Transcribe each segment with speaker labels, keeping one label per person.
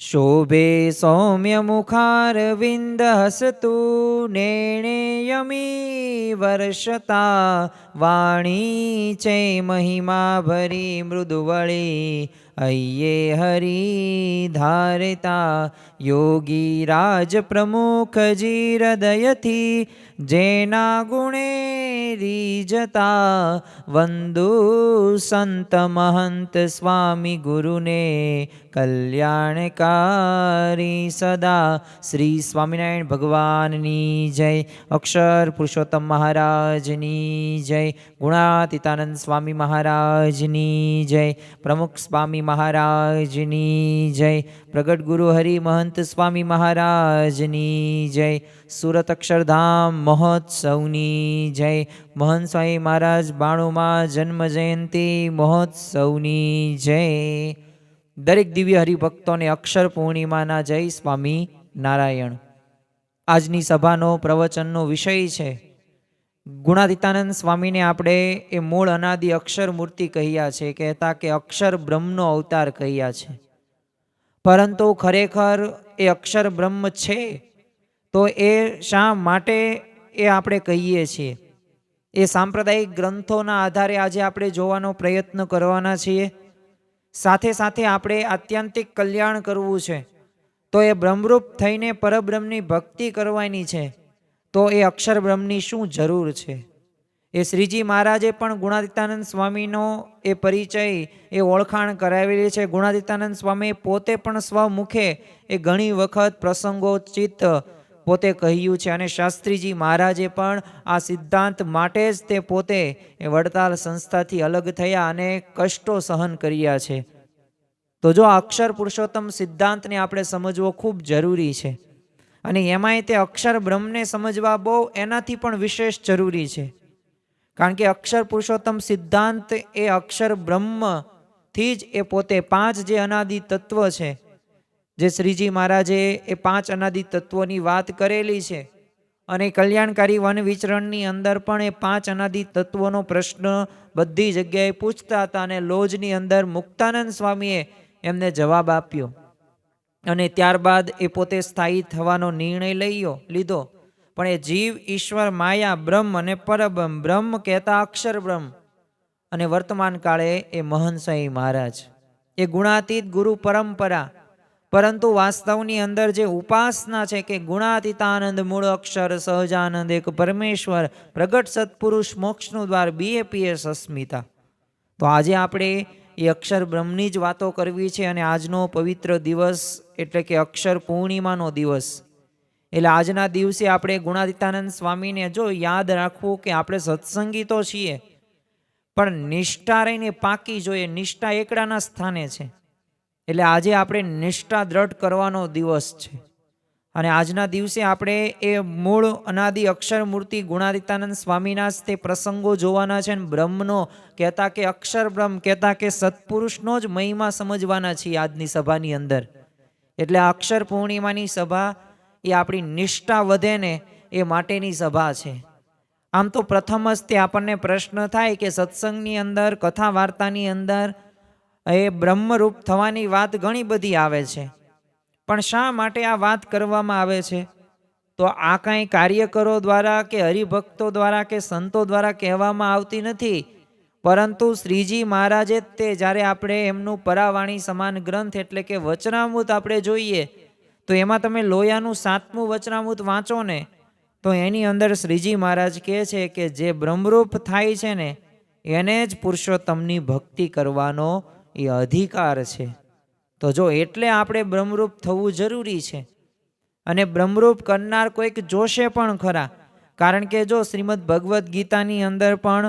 Speaker 1: शोभे सौम्यमुखारविन्दहसतु नेणेयमी वर्षता वाणी च महिमा भरी मृदुवळी अय्ये हरि धारिता योगी राज प्रमुख जीरदयथी जेना गुणे રીજતા વંદુ સંત મહંત સ્વામી ગુરુને કલ્યાણકારી સદા. શ્રી સ્વામિનારાયણ ભગવાનની જય. અક્ષર પુરુષોત્તમ મહારાજની જય. ગુણાતીતાનંદ સ્વામી મહારાજની જય. પ્રમુખ સ્વામી મહારાજની જય. પ્રગટ ગુરુ હરિ મહંત સ્વામી મહારાજની જય. સુરત અક્ષરધામ મહોત્સવની જય. મહંત સ્વામી મહારાજ 92મા જન્મ જયંતિ મહોત્સવની જય. દરેક દિવ્ય હરિભક્તોને અક્ષર પૂર્ણિમાના જય સ્વામી નારાયણ. આજની સભાનો પ્રવચનનો વિષય છે ગુણાતીતાનંદ સ્વામીને આપણે એ મૂળ અનાદિ અક્ષર મૂર્તિ કહ્યા છે, કહેતા કે અક્ષર બ્રહ્મનો અવતાર કહ્યા છે. પરંતુ ખરેખર એ અક્ષર બ્રહ્મ છે તો એ શા માટે એ આપણે કહીએ છીએ, એ સાંપ્રદાયિક ગ્રંથોના આધારે આજે આપણે જોવાનો પ્રયત્ન કરવાના છીએ. સાથે સાથે આપણે આત્યંતિક કલ્યાણ કરવું છે તો એ બ્રહ્મરૂપ થઈને પરબ્રહ્મની ભક્તિ કરવાની છે, તો એ અક્ષર બ્રહ્મની શું જરૂર છે. એ શ્રીજી મહારાજે પણ ગુણાતીતાનંદ સ્વામીનો એ પરિચય એ ઓળખાણ કરાવેલી છે. ગુણાતીતાનંદ સ્વામી પોતે પણ સ્વમુખે એ ઘણી વખત પ્રસંગોચિત પોતે કહ્યું છે અને શાસ્ત્રીજી મહારાજે પણ આ સિદ્ધાંત માટે જ તે પોતે એ વડતાલ સંસ્થાથી અલગ થયા અને કષ્ટો સહન કર્યા છે. તો જો અક્ષર પુરુષોત્તમ સિદ્ધાંતને આપણે સમજવો ખૂબ જરૂરી છે અને એમાંય તે અક્ષર બ્રહ્મને સમજવા બહુ એનાથી પણ વિશેષ જરૂરી છે. કારણ કે અક્ષર પુરુષોત્તમ સિદ્ધાંત એ અક્ષર બ્રહ્મથી જ એ પોતે 5 જે અનાદિ તત્વ છે, જે શ્રીજી મહારાજે એ 5 અનાદિ તત્વોની વાત કરેલી છે અને કલ્યાણકારી વન વિચરણની અંદર પણ એ 5 અનાદિ તત્વોનો પ્રશ્ન બધી જગ્યાએ પૂછતા હતા અને લોજની અંદર મુક્તાનંદ સ્વામીએ એમને જવાબ આપ્યો અને ત્યારબાદ એ પોતે સ્થાયી થવાનો નિર્ણય લીધો. પણ એ જીવ, ઈશ્વર, માયા, બ્રહ્મ અને પરબ્રહ્મ, બ્રહ્મ કહેતા અક્ષર બ્રહ્મ અને વર્તમાન કાળે એ મહંત સ્વામી મહારાજ, એ ગુણાતીત ગુરુ પરંપરા. પરંતુ વાસ્તવની અંદર જે ઉપાસના છે કે ગુણાતીતાનંદ મૂળ અક્ષર સહજાનંદ એક પરમેશ્વર પ્રગટ સત્પુરુષ મોક્ષનું દ્વાર BAPS અસ્મિતા. તો આજે આપણે એ અક્ષર બ્રહ્મની જ વાતો કરવી છે અને આજનો પવિત્ર દિવસ એટલે કે અક્ષર પૂર્ણિમાનો દિવસ. એટલે આજના દિવસે આપણે ગુણાતીતાનંદ સ્વામીને જો યાદ રાખવું કે આપણે સત્સંગી તો છીએ પણ નિષ્ઠા રહીને પાકી જોઈએ. નિષ્ઠા એકડાના સ્થાને છે એટલે આજે આપણે નિષ્ઠા દ્રઢ કરવાનો દિવસ છે અને આજના દિવસે આપણે એ મૂળ અનાદિ અક્ષર મૂર્તિ ગુણાતીતાનંદ સ્વામીના તે પ્રસંગો જોવાના છે અને બ્રહ્મનો કહેતા કે અક્ષર બ્રહ્મ કહેતા કે સત્પુરુષનો જ મહિમા સમજવાના છીએ આજની સભાની અંદર. એટલે આ અક્ષર પૂર્ણિમાની સભા એ આપણી નિષ્ઠા વધે ને એ માટેની સભા છે. આમ તો પ્રથમ જ તે આપણને પ્રશ્ન થાય કે સત્સંગની અંદર કથા વાર્તાની અંદર એ બ્રહ્મરૂપ થવાની વાત ઘણી બધી આવે છે, પણ શા માટે આ વાત કરવામાં આવે છે? તો આ કાંઈ કાર્યકરો દ્વારા કે હરિભક્તો દ્વારા કે સંતો દ્વારા કહેવામાં આવતી નથી, પરંતુ શ્રીજી મહારાજે તે જ્યારે આપણે એમનું પરાવાણી સમાન ગ્રંથ એટલે કે વચનામૃત આપણે જોઈએ તો એમાં તમે લોયાનું 7મું વચનામૃત વાંચો ને તો એની અંદર શ્રીજી મહારાજ કહે છે કે જે બ્રહ્મરૂપ થાય છે ને એને જ પુરુષોત્તમની ભક્તિ કરવાનો એ અધિકાર છે. તો જો એટલે આપણે બ્રહ્મરૂપ થવું જરૂરી છે અને બ્રહ્મરૂપ કરનાર કોઈક જોશે પણ ખરા. કારણ કે જો શ્રીમદ ભગવદ્ ગીતાની અંદર પણ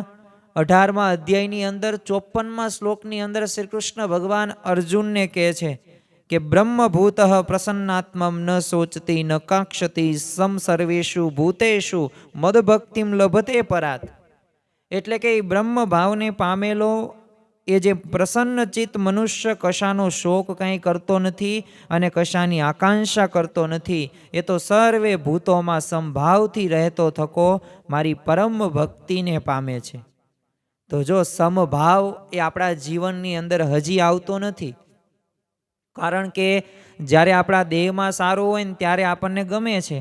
Speaker 1: 18મા અધ્યાયની અંદર 54મા શ્લોકની અંદર શ્રી કૃષ્ણ ભગવાન અર્જુનને કહે છે કે બ્રહ્મભૂત પ્રસન્નાત્મમ ન શોચતી ન કાક્ષતી સમ સર્વેષુ ભૂતેષુ મદભક્તિમ લભતે પરાત. એટલે કે એ બ્રહ્મ ભાવને પામેલો એ જે પ્રસન્ન ચિત્ત મનુષ્ય કશાનો શોક કંઈ કરતો નથી અને કશાની આકાંક્ષા કરતો નથી. એ તો સર્વે ભૂતોમાં સમભાવથી રહેતો થકો મારી પરમ ભક્તિને પામે છે. તો જો સમભાવ એ આપણા જીવનની અંદર હજી આવતો નથી. કારણ કે જ્યારે આપણા દેહમાં સારું હોય ને ત્યારે આપણને ગમે છે,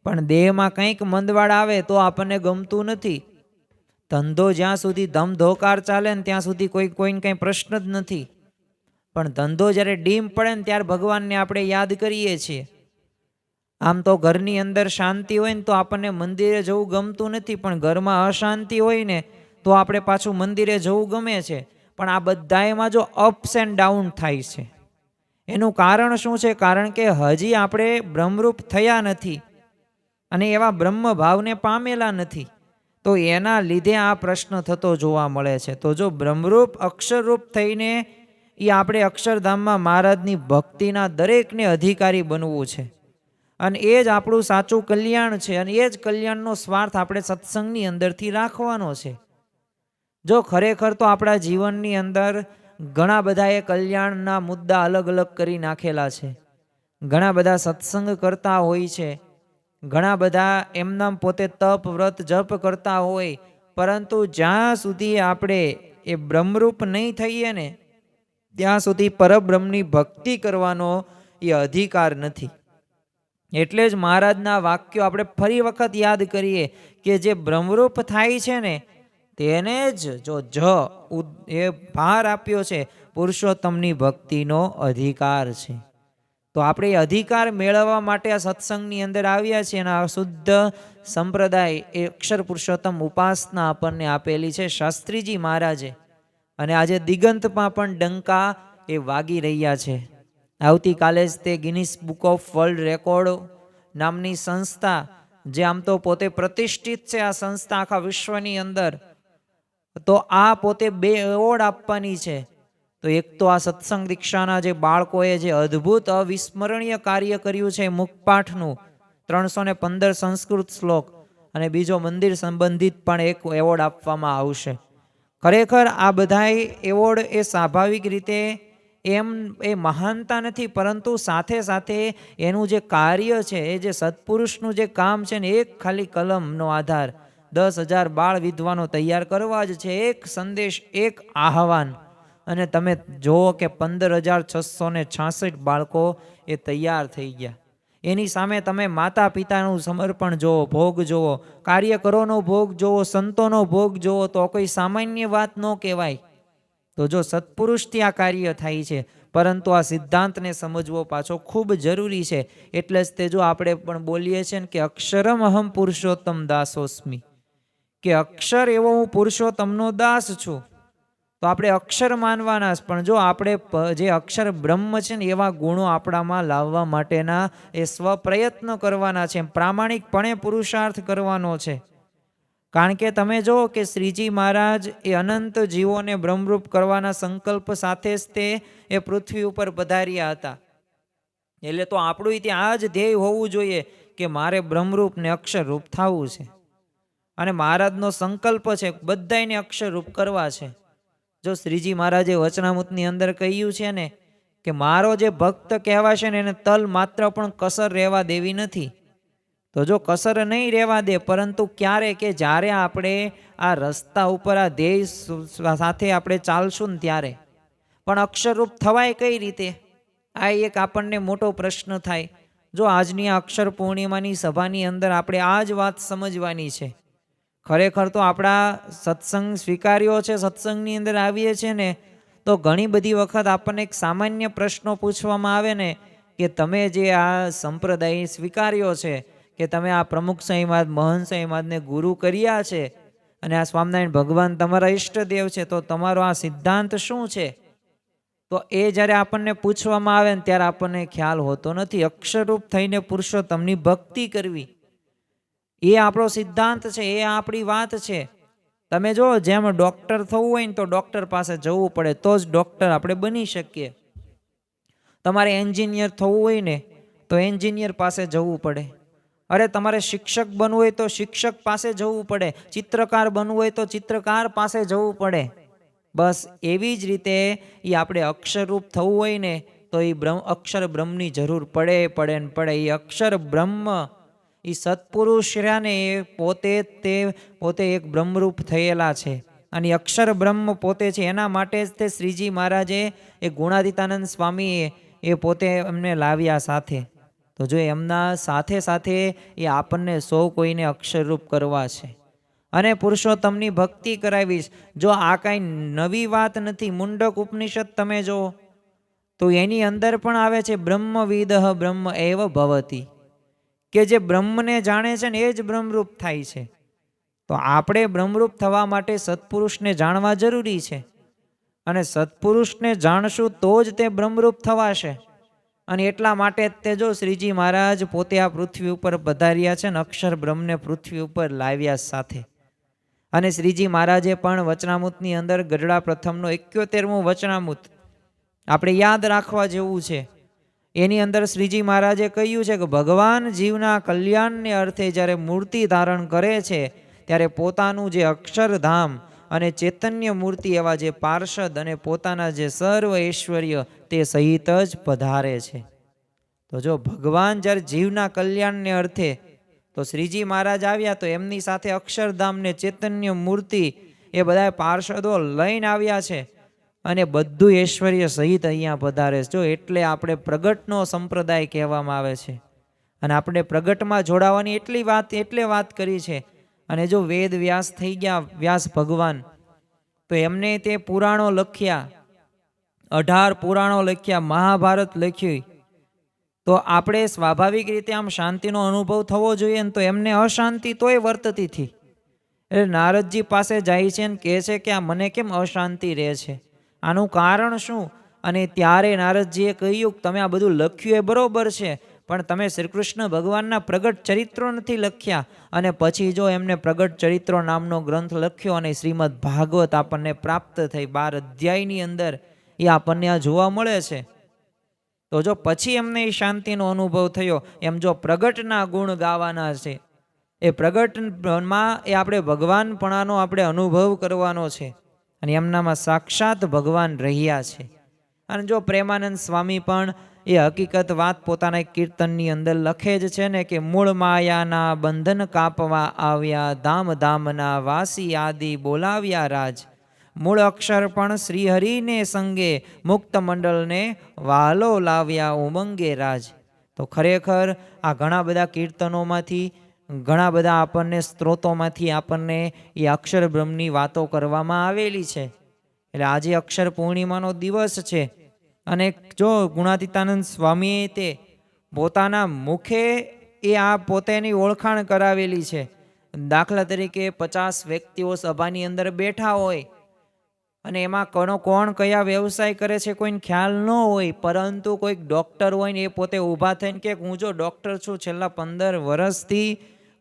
Speaker 1: પણ દેહમાં કંઈક મંદવાડ આવે તો આપણને ગમતું નથી. ધંધો જ્યાં સુધી ધમધોકાર ચાલે ને ત્યાં સુધી કોઈને કંઈ પ્રશ્ન જ નથી, પણ ધંધો જ્યારે ડીમ પડે ને ત્યારે ભગવાનને આપણે યાદ કરીએ છીએ. આમ તો ઘરની અંદર શાંતિ હોય ને તો આપણને મંદિરે જવું ગમતું નથી, પણ ઘરમાં અશાંતિ હોય ને તો આપણે પાછું મંદિરે જવું ગમે છે. પણ આ બધામાં જો અપ્સ એન્ડ ડાઉન થાય છે, એનું કારણ શું છે? કારણ કે હજી આપણે બ્રહ્મરૂપ થયા નથી અને એવા બ્રહ્મ ભાવને પામેલા નથી, તો એના લીધે આ પ્રશ્ન થતો જોવા મળે છે. તો જો બ્રહ્મરૂપ અક્ષરરૂપ થઈને એ આપણે અક્ષરધામમાં મહારાજની ભક્તિના દરેકને અધિકારી બનવું છે, અને એ જ આપણું સાચું કલ્યાણ છે, અને એ જ કલ્યાણનો સ્વાર્થ આપણે સત્સંગની અંદરથી રાખવાનો છે. જો ખરેખર તો આપણા જીવનની અંદર ઘણા બધાએ કલ્યાણના મુદ્દા અલગ અલગ કરી નાખેલા છે. ઘણા બધા સત્સંગ કરતા હોય છે, ઘણા બધા એમના પોતે તપ વ્રત જપ કરતા હોય, પરંતુ જ્યાં સુધી આપણે એ બ્રહ્મરૂપ નહીં થઈએ ને ત્યાં સુધી પરબ્રહ્મની ભક્તિ કરવાનો એ અધિકાર નથી. એટલે જ મહારાજના વાક્યો આપણે ફરી વખત યાદ કરીએ કે જે બ્રહ્મરૂપ થાય છે ને તેને જ જો એ ભાર આપ્યો છે, પુરુષોત્તમની ભક્તિનો અધિકાર છે. તો આપણે એ અધિકાર મેળવવા માટે આ સત્સંગની અંદર આવ્યા છીએ, અને આ શુદ્ધ સંપ્રદાય એ અક્ષર પુરુષોત્તમ ઉપાસના આપણને આપેલી છે શાસ્ત્રીજી મહારાજે, અને આજે દિગંતમાં પણ ડંકા એ વાગી રહ્યા છે. આવતીકાલે જ તે Guinness book of world record નામની સંસ્થા, જે આમ તો પોતે પ્રતિષ્ઠિત છે આ સંસ્થા આખા વિશ્વની અંદર, તો આ પોતે 2 એવોર્ડ આપવાની છે. તો એક તો આ સત્સંગ દીક્ષાના જે બાળકોએ જે અદ્ભુત અવિસ્મરણીય કાર્ય કર્યું છે મુખપાઠનું 315 સંસ્કૃત શ્લોક, અને બીજો મંદિર સંબંધિત પણ એક એવોર્ડ આપવામાં આવશે. ખરેખર આ બધાય એવોર્ડ એ સ્વાભાવિક રીતે એમ એ મહાનતા નથી, પરંતુ સાથે સાથે એનું જે કાર્ય છે, એ જે સત્પુરુષનું જે કામ છે ને, એક ખાલી કલમનો આધાર 10,000 બાળ વિદ્વાનો તૈયાર કરવા જ છે, એક સંદેશ, એક આહવાન, અને તમે જુઓ કે 15,666 બાળકો એ તૈયાર થઈ ગયા. એની સામે તમે માતા પિતાનું સમર્પણ જુઓ, ભોગ જુઓ, કાર્યકરોનો ભોગ જુઓ, સંતોનો ભોગ જુઓ, તો કોઈ સામાન્ય વાત ન કહેવાય. તો જો સત્પુરુષથી આ કાર્ય થાય છે, પરંતુ આ સિદ્ધાંતને સમજવો પાછો ખૂબ જરૂરી છે. એટલે જ તે જો આપણે પણ બોલીએ છીએ ને કે અક્ષરમ અહમ પુરુષોત્તમ દાસોસ્મી, કે અક્ષર એવો હું પુરુષોત્તમનો દાસ છું. તો આપણે અક્ષર માનવાના, પણ જો આપણે જે અક્ષર બ્રહ્મ છે ને એવા ગુણો આપણામાં લાવવા માટેના એ સ્વપ્રયત્ન કરવાના છે, પ્રામાણિકપણે પુરુષાર્થ કરવાનો છે. કારણ કે તમે જો કે શ્રીજી મહારાજ એ અનંત જીવોને બ્રહ્મરૂપ કરવાના સંકલ્પ સાથે જ તે એ પૃથ્વી ઉપર પધાર્યા હતા. એટલે તો આપણું ત્યાં આ જ ધ્યેય હોવું જોઈએ કે મારે બ્રહ્મરૂપ ને અક્ષરરૂપ થવું છે, અને મહારાજનો સંકલ્પ છે બધાને અક્ષરરૂપ કરવા છે. જો શ્રીજી મહારાજે વચનામૃતની અંદર કહ્યું છે ને કે મારો જે ભક્ત કહેવાશે ને એને તલ માત્ર પણ કસર રહેવા દેવી નથી. તો જો કસર નહીં રહેવા દે, પરંતુ ક્યારે કે જ્યારે આપણે આ રસ્તા ઉપર આ ધ્યેય સાથે આપણે ચાલશું ને ત્યારે. પણ અક્ષરરૂપ થવાય કઈ રીતે? આ એક આપણને મોટો પ્રશ્ન થાય. જો આજની આ અક્ષર પૂર્ણિમાની સભાની અંદર આપણે આ જ વાત સમજવાની છે. ખરેખર તો આપણા સત્સંગ સ્વીકાર્યો છે, સત્સંગની અંદર આવીએ છીએ ને તો ઘણી બધી વખત આપણને એક સામાન્ય પ્રશ્નો પૂછવામાં આવે ને કે તમે જે આ સંપ્રદાય સ્વીકાર્યો છે, કે તમે આ પ્રમુખ સ્વામીમાદ મહંત સ્વામીમાદને ગુરુ કર્યા છે, અને આ સ્વામિનારાયણ ભગવાન તમારા ઈષ્ટદેવ છે, તો તમારો આ સિદ્ધાંત શું છે? તો એ જ્યારે આપણને પૂછવામાં આવે ને ત્યારે આપણને ખ્યાલ હોતો નથી. અક્ષરરૂપ થઈને પુરુષોત્તમની ભક્તિ કરવી એ આપણો સિદ્ધાંત છે, એ આપણી વાત છે. તમે જો જેમ ડૉક્ટર થવું હોય ને તો ડૉક્ટર પાસે જવું પડે તો જ ડૉક્ટર આપણે બની શકીએ. તમારે એન્જિનિયર થવું હોય ને તો એન્જિનિયર પાસે જવું પડે. અરે તમારે શિક્ષક બનવું હોય તો શિક્ષક પાસે જવું પડે. ચિત્રકાર બનવું હોય તો ચિત્રકાર પાસે જવું પડે. બસ એવી જ રીતે એ આપણે અક્ષરરૂપ થવું હોય ને તો એ અક્ષર બ્રહ્મની જરૂર પડે ને પડે. એ અક્ષર બ્રહ્મ એ સત્પુરુષ રહ્યા ને એ પોતે એક બ્રહ્મરૂપ થયેલા છે, અને અક્ષર બ્રહ્મ પોતે છે. એના માટે જ તે શ્રીજી મહારાજે એ ગુણાતીતાનંદ સ્વામીએ એ પોતે એમને લાવ્યા સાથે. તો જો એમના સાથે સાથે એ આપણને સૌ કોઈને અક્ષરરૂપ કરવા છે અને પુરુષોત્તમની ભક્તિ કરાવીશ. જો આ કાંઈ નવી વાત નથી. મુંડક ઉપનિષદ તમે જો તો એની અંદર પણ આવે છે બ્રહ્મવિદઃ બ્રહ્મ એવ ભવતી, કે જે બ્રહ્મને જાણે છે ને એ જ બ્રહ્મરૂપ થાય છે. તો આપણે બ્રહ્મરૂપ થવા માટે સત્પુરુષને જાણવા જરૂરી છે અને સત્પુરુષને જાણશું તો જ તે બ્રહ્મરૂપ થવાશે. અને એટલા માટે તે જો શ્રીજી મહારાજ પોતે આ પૃથ્વી ઉપર પધાર્યા છે ને અક્ષર બ્રહ્મને પૃથ્વી ઉપર લાવ્યા સાથે. અને શ્રીજી મહારાજે પણ વચનામૃતની અંદર ગઢડા પ્રથમનો 71મું વચનામૃત આપણે યાદ રાખવા જેવું છે. એની અંદર શ્રીજી મહારાજે કહ્યું છે કે ભગવાન જીવના કલ્યાણને અર્થે જ્યારે મૂર્તિ ધારણ કરે છે ત્યારે પોતાનું જે અક્ષરધામ અને ચૈતન્ય મૂર્તિ એવા જે પાર્ષદ અને પોતાના જે સર્વ ઐશ્વર્ય તે સહિત જ પધારે છે. તો જો ભગવાન જ્યારે જીવના કલ્યાણને અર્થે તો શ્રીજી મહારાજ આવ્યા તો એમની સાથે અક્ષરધામ ને ચૈતન્ય મૂર્તિ એ બધા પાર્ષદો લઈને આવ્યા છે અને બધું ઐશ્વર્ય સહિત અહીંયા પધારે છે. જો એટલે આપણે પ્રગટનો સંપ્રદાય કહેવામાં આવે છે અને આપણે પ્રગટમાં જોડાવાની એટલે વાત કરી છે. અને જો વેદ વ્યાસ થઈ ગયા, વ્યાસ ભગવાન, તો એમને તે પુરાણો લખ્યા, 18 પુરાણો લખ્યા, મહાભારત લખ્યું. તો આપણે સ્વાભાવિક રીતે આમ શાંતિનો અનુભવ થવો જોઈએ ને, તો એમને અશાંતિ તોય વર્તતી હતી. એટલે નારદજી પાસે જાય છે ને કહે છે કે આ મને કેમ અશાંતિ રહે છે, આનું કારણ શું? અને ત્યારે નારદજીએ કહ્યું કે તમે આ બધું લખ્યું એ બરોબર છે, પણ તમે શ્રી કૃષ્ણ ભગવાનના પ્રગટ ચરિત્રો નથી લખ્યા. અને પછી જો એમને પ્રગટ ચરિત્રો નામનો ગ્રંથ લખ્યો અને શ્રીમદ ભાગવત આપણને પ્રાપ્ત થઈ 12 અધ્યાયની અંદર, એ આપણને આ જોવા મળે છે. તો જો પછી એમને એ શાંતિનો અનુભવ થયો. એમ જો પ્રગટના ગુણ ગાવાના છે, એ પ્રગટમાં એ આપણે ભગવાનપણાનો આપણે અનુભવ કરવાનો છે અને એમનામાં સાક્ષાત ભગવાન રહ્યા છે. અને જો પ્રેમાનંદ સ્વામી પણ એ હકીકત વાત પોતાના એક કીર્તનની અંદર લખે જ છે ને કે મૂળ માયાના બંધન કાપવા આવ્યા, ધામ ધામના વાસી આદિ બોલાવ્યા રાજ, મૂળ અક્ષર પણ શ્રીહરિને સંગે, મુક્ત મંડળને વાલો લાવ્યા ઉમંગે રાજ. તો ખરેખર આ ઘણા બધા કીર્તનોમાંથી, ઘણા બધા આપણને સ્ત્રોતોમાંથી આપણને એ અક્ષર બ્રહ્મની વાતો કરવામાં આવેલી છે. એટલે આજે અક્ષર પૂર્ણિમાનો દિવસ છે અને જો ગુણાતીતાનંદ સ્વામીએ તે પોતાના મુખે એ આ પોતાની ઓળખાણ કરાવેલી છે. દાખલા તરીકે 50 વ્યક્તિઓ સભાની અંદર બેઠા હોય અને એમાં કોણ કયા વ્યવસાય કરે છે કોઈને ખ્યાલ ન હોય, પરંતુ કોઈક ડૉક્ટર હોય ને એ પોતે ઊભા થઈને કે હું જો ડૉક્ટર છું, છેલ્લા 15 વર્ષથી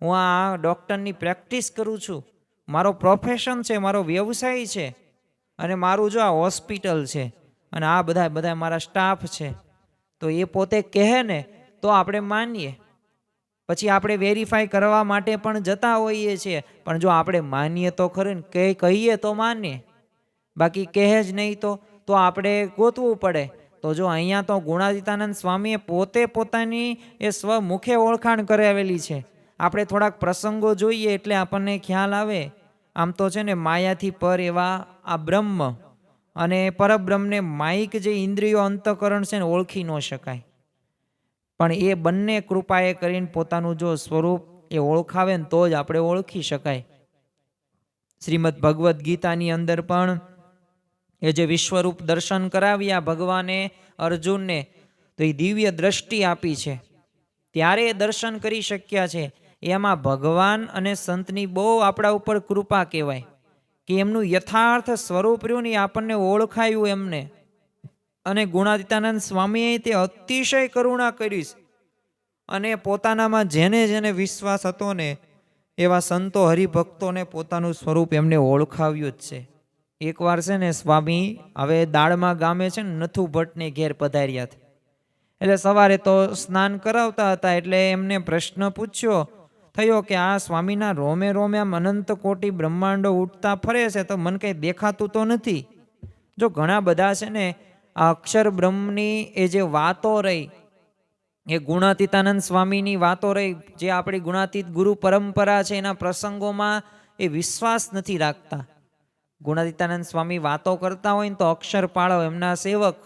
Speaker 1: હું આ ડૉક્ટરની પ્રેક્ટિસ કરું છું, મારો પ્રોફેશન છે, મારો વ્યવસાય છે અને મારું જો આ હોસ્પિટલ છે અને આ બધા મારા સ્ટાફ છે. તો એ પોતે કહે ને તો આપણે માનીએ. પછી આપણે વેરીફાઈ કરવા માટે પણ જતા હોઈએ છીએ, પણ જો આપણે માનીએ તો ખરું ને, કહીએ તો માનીએ, બાકી કહે જ નહીં તો આપણે ગોતવું પડે. તો જો અહીંયા તો ગુણાતીતાનંદ સ્વામીએ પોતે પોતાની એ સ્વમુખે ઓળખાણ કરાવેલી છે. આપણે થોડાક પ્રસંગો જોઈએ એટલે આપણને ખ્યાલ આવે. આમ તો છે ને માયાથી પર એવા આ બ્રહ્મ અને પરબ્રહ્મને માયિક જે ઇન્દ્રિયો અંતઃકરણ છે ને ઓળખી ન શકાય, પણ એ બંને કૃપાએ કરીને પોતાનું જો સ્વરૂપ એ ઓળખાવે ને તો જ આપણે ઓળખી શકાય. શ્રીમદ ભગવદ્ ગીતાની અંદર પણ એ જે વિશ્વરૂપ દર્શન કરાવ્યા ભગવાને અર્જુનને, તો એ દિવ્ય દ્રષ્ટિ આપી છે ત્યારે એ દર્શન કરી શક્યા છે. એમાં ભગવાન અને સંતની બહુ આપણા ઉપર કૃપા કહેવાય કે એમનું યથાર્થ સ્વરૂપ રહ્યું ને આપણને ઓળખાયું એમને. અને ગુણાતીતાનંદ સ્વામીએ તે અતિશય કરુણા કરીશ અને પોતાનામાં જેને જેને વિશ્વાસ હતો ને એવા સંતો હરિભક્તોને પોતાનું સ્વરૂપ એમને ઓળખાવ્યું જ છે. એકવાર છે ને સ્વામી હવે દાળમાં ગામે છે ને નથુ ભટ્ટને ઘેર પધાર્યા હતા. એટલે સવારે તો સ્નાન કરાવતા હતા એટલે એમને પ્રશ્ન પૂછ્યો થયો કે આ સ્વામીના રોમે રોમે આમ અનંત કોટી બ્રહ્માંડો ઉઠતા ફરે છે તો મને કંઈ દેખાતું તો નથી. જો ઘણા બધા છે ને આ અક્ષર બ્રહ્મની એ જે વાતો રહી, એ ગુણાતીતાનંદ સ્વામીની વાતો રહી, જે આપણી ગુણાતીત ગુરુ પરંપરા છે એના પ્રસંગોમાં એ વિશ્વાસ નથી રાખતા. ગુણાતીતાનંદ સ્વામી વાતો કરતા હોય ને તો અક્ષર પાળો એમના સેવક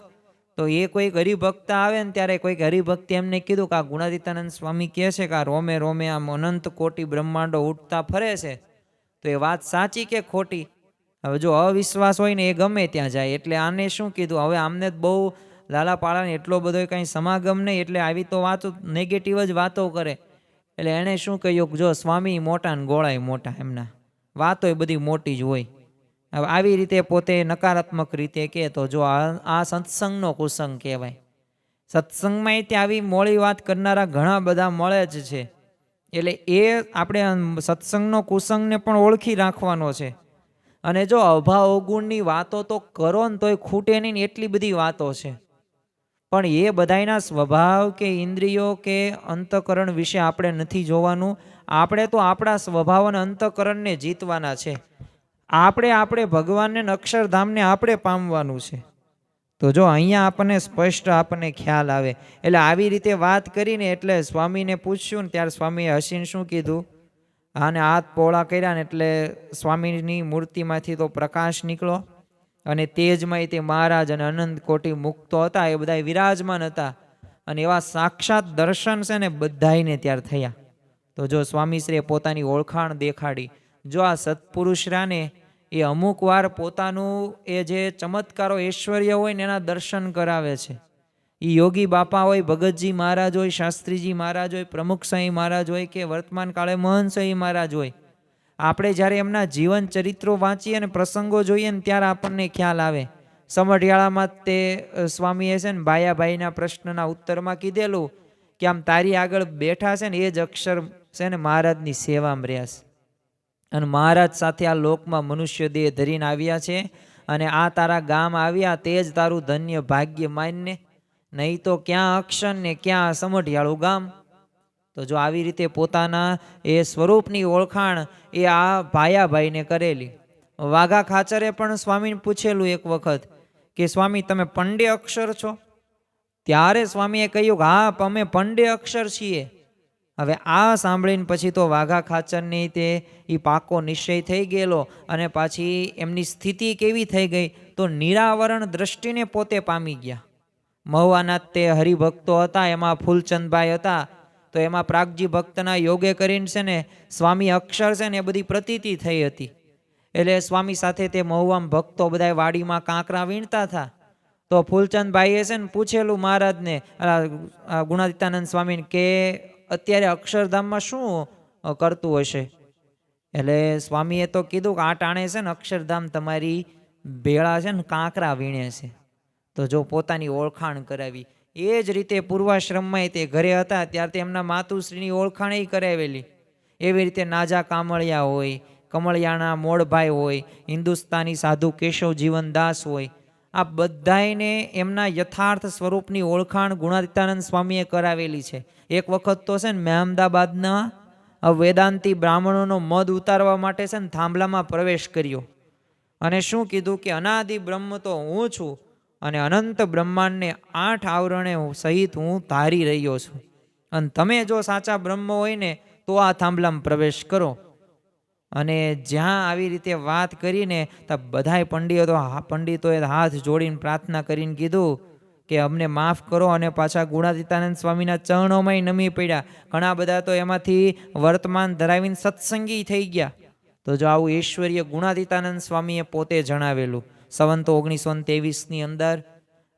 Speaker 1: તો એ કોઈક હરિભક્ત આવે ને ત્યારે કોઈક હરિભક્તિ એમને કીધું કે આ ગુણાતીતાનંદ સ્વામી કહે છે કે આ રોમે રોમે આમ અનંત કોટી બ્રહ્માંડો ઉઠતા ફરે છે, તો એ વાત સાચી કે ખોટી? હવે જો અવિશ્વાસ હોય ને એ ગમે ત્યાં જાય. એટલે આને શું કીધું, હવે આમને બહુ લાલા પાળાને એટલો બધો કંઈ સમાગમ નહીં, એટલે આવી તો વાતો નેગેટિવ જ વાતો કરે. એટલે એણે શું કહ્યું, જો સ્વામી મોટા ને ગોળાય મોટા, એમના વાતો એ બધી મોટી જ હોય. હવે આવી રીતે પોતે નકારાત્મક રીતે કહે તો જો આ સત્સંગનો કુસંગ કહેવાય. સત્સંગમાં તે આવી મોડી વાત કરનારા ઘણા બધા મળે જ છે. એટલે એ આપણે સત્સંગનો કુસંગને પણ ઓળખી રાખવાનો છે. અને જો અભાવ અવગુણની વાતો તો કરો ને તોય ખૂટે નહીં ને એટલી બધી વાતો છે. પણ એ બધાયના સ્વભાવ કે ઇન્દ્રિયો કે અંતઃકરણ વિશે આપણે નથી જોવાનું. આપણે તો આપણા સ્વભાવ અને અંતઃકરણને જીતવાના છે. આપણે ભગવાનને અક્ષરધામને આપણે પામવાનું છે. તો જો અહીંયા આપણને સ્પષ્ટ આપણને ખ્યાલ આવે. એટલે આવી રીતે વાત કરીને એટલે સ્વામીને પૂછ્યું ને ત્યારે સ્વામીએ હસીને શું કીધું, આને હાથ પહોળા કર્યા ને એટલે સ્વામીની મૂર્તિમાંથી તો પ્રકાશ નીકળો અને તેજમાં તે મહારાજ અને અનંત કોટી મુક્તો હતા એ બધા વિરાજમાન હતા. અને એવા સાક્ષાત દર્શન છે ને બધાયને ત્યાર થયા. તો જો સ્વામીશ્રીએ પોતાની ઓળખાણ દેખાડી. જો આ સત્પુરુષરાને એ અમુક વાર પોતાનું એ જે ચમત્કારો ઐશ્વર્ય હોય ને એના દર્શન કરાવે છે. એ યોગી બાપા હોય, ભગતજી મહારાજ હોય, શાસ્ત્રીજી મહારાજ હોય, પ્રમુખ સાંઈ મહારાજ હોય કે વર્તમાન કાળે મહંત સાંઈ મહારાજ હોય, આપણે જ્યારે એમના જીવન ચરિત્રો વાંચીએ અને પ્રસંગો જોઈએ ને ત્યારે આપણને ખ્યાલ આવે. સમઢિયાળામાં તે સ્વામીએ છે ને બાયાભાઈના પ્રશ્નના ઉત્તરમાં કીધેલું કે આમ તારી આગળ બેઠા છે ને એ જ અક્ષર છે ને મહારાજની સેવામાં રહ્યા છે, અને મહારાજ સાથે આ લોકમાં મનુષ્ય દેહ ધરીને આવ્યા છે, અને આ તારા ગામ આવ્યા તે જ તારું ધન્ય ભાગ્ય માનને, નહીં તો ક્યાં અક્ષર ને ક્યાં સમઢિયાળું ગામ. તો જો આવી રીતે પોતાના એ સ્વરૂપની ઓળખાણ એ આ ભાયાભાઈને કરેલી. વાઘા ખાચરે પણ સ્વામીને પૂછેલું એક વખત કે સ્વામી તમે પંડે અક્ષર છો? ત્યારે સ્વામીએ કહ્યું કે હા અમે પંડે અક્ષર છીએ. હવે આ સાંભળીને પછી તો વાઘા ખાચરની તે એ પાકો નિશ્ચય થઈ ગયેલો. અને પાછી એમની સ્થિતિ કેવી થઈ ગઈ તો નિરાવરણ દ્રષ્ટિને પોતે પામી ગયા. મહુવાના તે હરિભક્તો હતા, એમાં ફૂલચંદભાઈ હતા. તો એમાં પ્રાગજી ભક્તના યોગે કરીને છે ને સ્વામી અક્ષર છે ને એ બધી પ્રતીતિ થઈ હતી. એટલે સ્વામી સાથે તે મહુવામાં ભક્તો બધા વાડીમાં કાંકરા વીણતા હતા. તો ફૂલચંદભાઈએ છે ને પૂછેલું મહારાજને, ગુણાતીતાનંદ સ્વામીને, કે અત્યારે અક્ષરધામમાં શું કરતું હશે? એટલે સ્વામીએ તો કીધું કે આ ટાણે છે ને અક્ષરધામ તમારી ભેળા છે ને કાંકરા વીણે છે. તો જો પોતાની ઓળખાણ કરાવી. એ જ રીતે પૂર્વાશ્રમમાં તે ઘરે હતા ત્યારથી એમના માતુશ્રીની ઓળખાણ એ કરાવેલી. એવી રીતે નાજા કામળિયા હોય, કમળિયાના મોડભાઈ હોય, હિન્દુસ્તાની સાધુ કેશવ જીવનદાસ હોય, આ બધાને એમના યથાર્થ સ્વરૂપની ઓળખાણ ગુણાતીતાનંદ સ્વામીએ કરાવેલી છે. એક વખત તો છે ને મેં અમદાવાદના વેદાંતી બ્રાહ્મણોનો મદ ઉતારવા માટે છે ને થાંભલામાં પ્રવેશ કર્યો અને શું કીધું કે અનાદિ બ્રહ્મ તો હું છું અને અનંત બ્રહ્માંડને 8 આવરણે સહિત હું ધારી રહ્યો છું, અને તમે જો સાચા બ્રહ્મ હોય ને તો આ થાંભલામાં પ્રવેશ કરો. અને જ્યાં આવી રીતે વાત કરીને તો બધાય પંડિતોએ હાથ જોડીને પ્રાર્થના કરીને કીધું કે અમને માફ કરો, અને પાછા ગુણાતીતાનંદ સ્વામીના ચરણોમાં નમી પડ્યા. ઘણા બધા તો એમાંથી વર્તમાન ધરાવીને સત્સંગી થઈ ગયા. તો જો આવું ઐશ્વર્ય ગુણાતીતાનંદ સ્વામીએ પોતે જણાવેલું. સંવંત 1923ની અંદર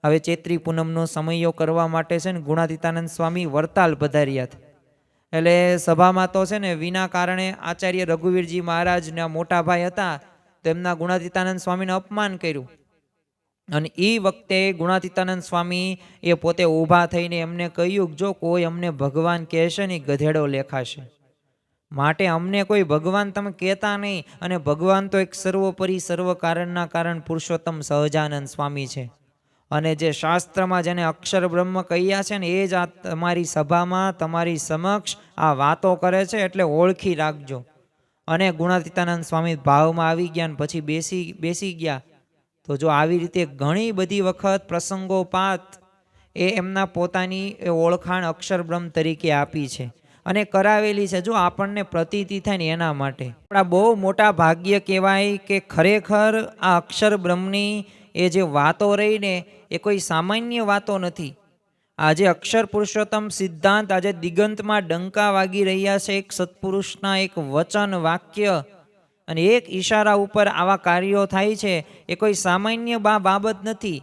Speaker 1: હવે ચૈત્રી પૂનમનો સમયો કરવા માટે છે ને ગુણાતીતાનંદ સ્વામી વરતાલ પધાર્યા હતા. એટલે સભામાં તો છે ને વિના કારણે આચાર્ય રઘુવીરજી મહારાજના મોટા ભાઈ હતા, તેમના ગુણાતીતાનંદ સ્વામીને અપમાન કર્યું. અને એ વખતે ગુણાતીતાનંદ સ્વામી એ પોતે ઊભા થઈને એમને કહ્યું, જો કોઈ અમને ભગવાન કહેશે ને ગધેડો લેખાશે, માટે અમને કોઈ ભગવાન તમે કહેતા નહીં. અને ભગવાન તો એક સર્વોપરી સર્વ કારણના કારણ પુરુષોત્તમ સહજાનંદ સ્વામી છે. અને જે શાસ્ત્રમાં જેને અક્ષર બ્રહ્મ કહ્યા છે ને એ જ આ તમારી સભામાં તમારી સમક્ષ આ વાતો કરે છે, એટલે ઓળખી રાખજો. અને ગુણાતીતાનંદ સ્વામી ભાવમાં આવી ગયા ને પછી બેસી ગયા. તો જો આવી રીતે ઘણી બધી વખત પ્રસંગોપાત એ એમના પોતાની ઓળખાણ અક્ષર બ્રહ્મ તરીકે આપી છે અને કરાવેલી છે. જો આપણને પ્રતીતિ થાય ને એના માટે આપણા બહુ મોટા ભાગ્ય કહેવાય કે ખરેખર આ અક્ષર બ્રહ્મની એ જે વાતો રહીને એ કોઈ સામાન્ય વાતો નથી. આજે અક્ષર પુરુષોત્તમ સિદ્ધાંત આજે દિગંતમાં ડંકા વાગી રહ્યા છે. એક સત્પુરુષના એક વચન વાક્ય અને એક ઈશારા ઉપર આવા કાર્યો થાય છે. એ કોઈ સામાન્ય બાબત નથી.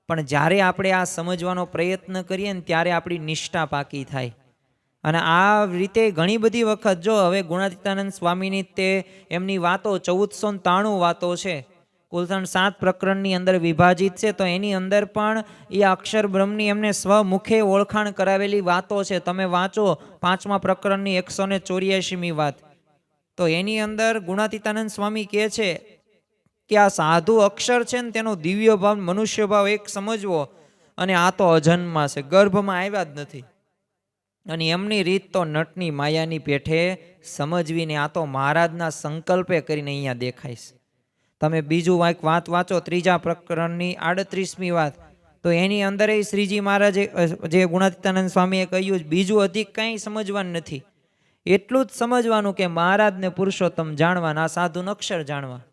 Speaker 1: પણ જ્યારે આપણે આ સમજવાનો પ્રયત્ન કરીએ ને ત્યારે આપણી નિષ્ઠા પાકી થાય. અને આ રીતે ઘણી બધી વખત જો હવે ગુણાતીતાનંદ સ્વામીની તે એમની વાતો 1493 વાતો છે, કુલ 7 પ્રકરણની અંદર વિભાજિત છે. તો એની અંદર પણ એ અક્ષર બ્રહ્મની એમને સ્વમુખે ઓળખાણ કરાવેલી વાતો છે. તમે વાંચો 5મા પ્રકરણની 184મી વાત, તો એની અંદર ગુણાતીતાનંદ સ્વામી કહે છે કે આ સાધુ અક્ષર છે ને તેનો દિવ્ય ભાવ મનુષ્ય ભાવ એક સમજવો, અને આ તો અજન્મા છે, ગર્ભમાં આવ્યા જ નથી, અને એમની રીત તો નટની માયાની પેઠે સમજવીને આ તો મહારાજના સંકલ્પે કરીને અહીંયા દેખાય છે. તમે બીજું એક વાત વાંચો 3જા પ્રકરણની 38મી વાત, તો એની અંદર શ્રીજી મહારાજે જે ગુણાતીતાનંદ સ્વામીએ કહ્યું બીજું અધિક કંઈ સમજવાનું નથી, એટલું જ સમજવાનું કે મહારાજને પુરુષોત્તમ જાણવાના, આ સાધુનો અક્ષર જાણવા.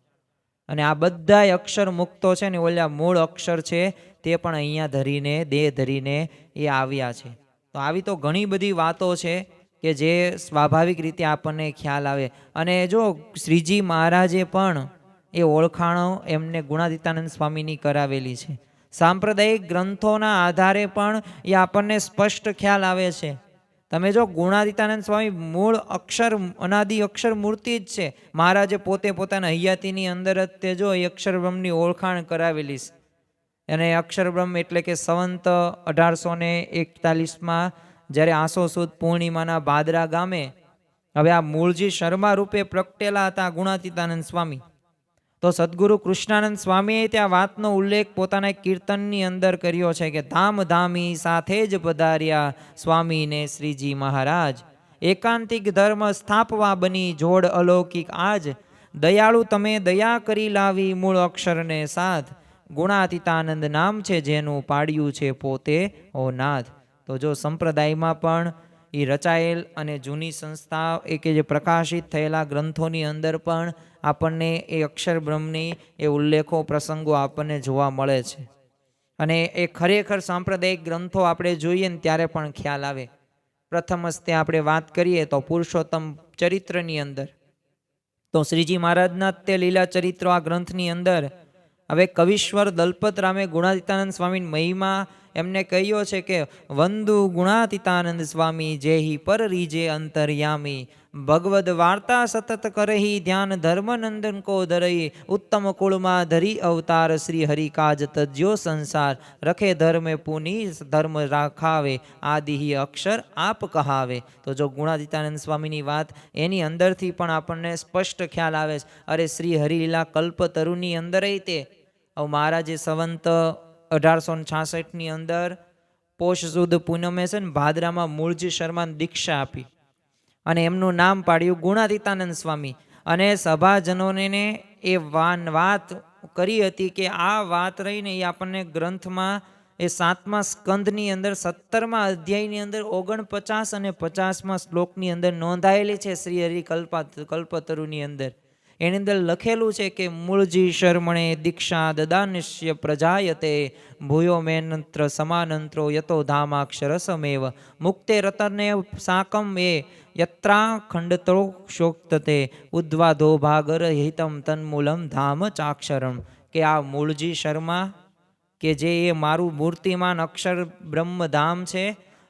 Speaker 1: અને આ બધા અક્ષર મુક્તો છે ને ઓલા મૂળ અક્ષર છે તે પણ અહીંયા ધરીને દેહ ધરીને એ આવ્યા છે. તો આવી તો ઘણી બધી વાતો છે કે જે સ્વાભાવિક રીતે આપણને ખ્યાલ આવે. અને જો શ્રીજી મહારાજે પણ એ ઓળખાણો એમને ગુણાતીતાનંદ સ્વામીની કરાવેલી છે. સાંપ્રદાયિક ગ્રંથોના આધારે પણ એ આપણને સ્પષ્ટ ખ્યાલ આવે છે. તમે જો ગુણાતીતાનંદ સ્વામી મૂળ અક્ષર અનાદિ અક્ષર મૂર્તિ જ છે. મહારાજે પોતે પોતાના હૈયાતીની અંદર જ તે જો એ અક્ષર બ્રહ્મની ઓળખાણ કરાવેલી છે. અને અક્ષર બ્રહ્મ એટલે કે સંવંત 1841માં જ્યારે આસો સુદ પૂર્ણિમાના ભાદરા ગામે હવે આ મૂળજી શર્મા રૂપે પ્રગટેલા હતા ગુણાતીતાનંદ સ્વામી. તો સદગુરુ કૃષ્ણાનંદ સ્વામીએ ત્યાં વાતનો ઉલ્લેખ પોતાના કીર્તનની અંદર કર્યો છે કે ધામ ધામી સાથે જ પધાર્યા સ્વામીને શ્રીજી મહારાજ, એકાંતિક ધર્મ સ્થાપવા બની જોડ અલૌકિક આજ, દયાળુ તમે દયા કરી લાવી મૂળ અક્ષરને સાથ, ગુણાતીતાનંદ નામ છે જેનું પાડ્યું છે પોતે ઓ નાથ. તો જો સંપ્રદાયમાં પણ એ રચાયેલ અને જૂની સંસ્થા એ કે જે પ્રકાશિત થયેલા ગ્રંથોની અંદર પણ આપણને એ અક્ષર બ્રહ્મની એ ઉલ્લેખો પ્રસંગો આપણને જોવા મળે છે. અને એ ખરેખર સાંપ્રદાયિક ગ્રંથો આપણે જોઈએ ને ત્યારે પણ ખ્યાલ આવે. પ્રથમ હસ્તે આપણે વાત કરીએ તો પુરુષોત્તમ ચરિત્રની અંદર તો શ્રીજી મહારાજના તે લીલા ચરિત્રો આ ગ્રંથની અંદર હવે કવિશ્વર દલપતરામે ગુણાતીતાનંદ સ્વામી મહિમા એમને કહ્યો છે કે વંદુ ગુણાતીતાનંદ સ્વામી જેહી પર રીજે અંતર્યામી, ભગવદ વાર્તા સતત કરહી ધ્યાન ધર્મનંદન કો ધરઈ, ઉત્તમ કુળમાં ધરી અવતાર શ્રી હરિ કાજ તજ્યો સંસાર, રખે ધર્મે પુની ધર્મ રાખાવે, આદિ અક્ષર આપ કહાવે. તો જો ગુણાતીતાનંદ સ્વામીની વાત એની અંદરથી પણ આપણને સ્પષ્ટ ખ્યાલ આવે છે. અરે શ્રી હરિલીલા કલ્પતરુની અંદર તે મહારાજે સંવંત 1866ની અંદર પોષ સુદ પૂનમે છે ને ભાદરામાં મૂળજી શર્માને દીક્ષા આપી અને એમનું નામ પાડ્યું ગુણાતીતાનંદ સ્વામી. અને સભાજનોને એ વાત કરી હતી કે આ વાત રહીને એ આપણને ગ્રંથમાં એ 7મા સ્કંધની અંદર 17મા અધ્યાયની અંદર 49 અને 50મા શ્લોકની અંદર નોંધાયેલી છે. શ્રી હરિ કલ્પતરુની અંદર એની અંદર લખેલું છે કે મૂળજી શર્મણે દીક્ષા દદાનશ્ય પ્રજાયતે, ભૂયો મેનંત્ર સમાનંત્રો યતો ધામાક્ષરસમેવ, મુક્તે રતને સાકમ એ યત્રા ખંડતો શોક્તતે, ઉદ્વાદો ભાગર હિતમ તન્મૂલમ ધામ ચાક્ષરમ. કે આ મૂળજી શર્મા કે જે એ મારું મૂર્તિમાન અક્ષર બ્રહ્મધામ છે,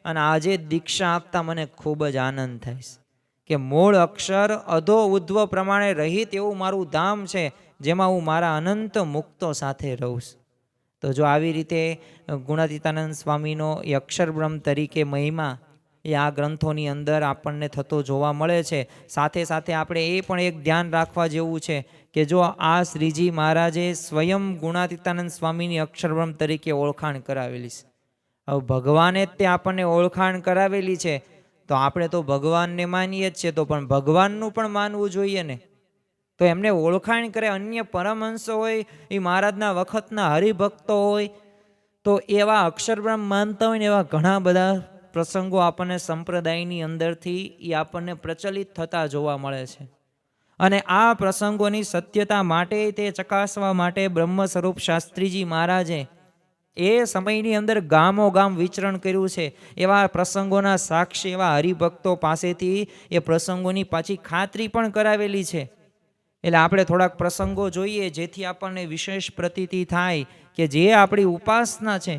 Speaker 1: અને આજે દીક્ષા આપતા મને ખૂબ જ આનંદ થાય છે કે મૂળ અક્ષર અધો ઉધ્વ પ્રમાણે રહિત એવું મારું ધામ છે જેમાં હું મારા અનંત મુક્તો સાથે રહું છું. તો જો આવી રીતે ગુણાતીતાનંદ સ્વામીનો એ અક્ષર બ્રહ્મ તરીકે મહિમા એ આ ગ્રંથોની અંદર આપણને થતો જોવા મળે છે. સાથે સાથે આપણે એ પણ એક ધ્યાન રાખવા જેવું છે કે જો આ શ્રીજી મહારાજે સ્વયં ગુણાતીતાનંદ સ્વામીની અક્ષરબ્રહ્મ તરીકે ઓળખાણ કરાવેલી છે. હવે ભગવાને જ તે આપણને ઓળખાણ કરાવેલી છે તો આપણે તો ભગવાનને માનીએ જ છીએ, તો પણ ભગવાનનું પણ માનવું જોઈએ ને. તો એમને ઓળખાણ કરે અન્ય પરમહંસો હોય, એ મહારાજના વખતના હરિભક્તો હોય, તો એવા અક્ષરબ્રહ્મ માનતા હોય ને એવા ઘણા બધા પ્રસંગો આપણને સંપ્રદાયની અંદરથી એ આપણને પ્રચલિત થતા જોવા મળે છે. અને આ પ્રસંગોની સત્યતા માટે તે ચકાસવા માટે બ્રહ્મ સ્વરૂપ શાસ્ત્રીજી મહારાજે એ સમયની અંદર ગામો ગામ વિચરણ કર્યું છે. એવા પ્રસંગોના સાક્ષી એવા હરિભક્તો પાસેથી એ પ્રસંગોની પાછી ખાતરી પણ કરાવેલી છે. એટલે આપણે થોડાક પ્રસંગો જોઈએ જેથી આપણને વિશેષ પ્રતીતિ થાય કે જે આપણી ઉપાસના છે,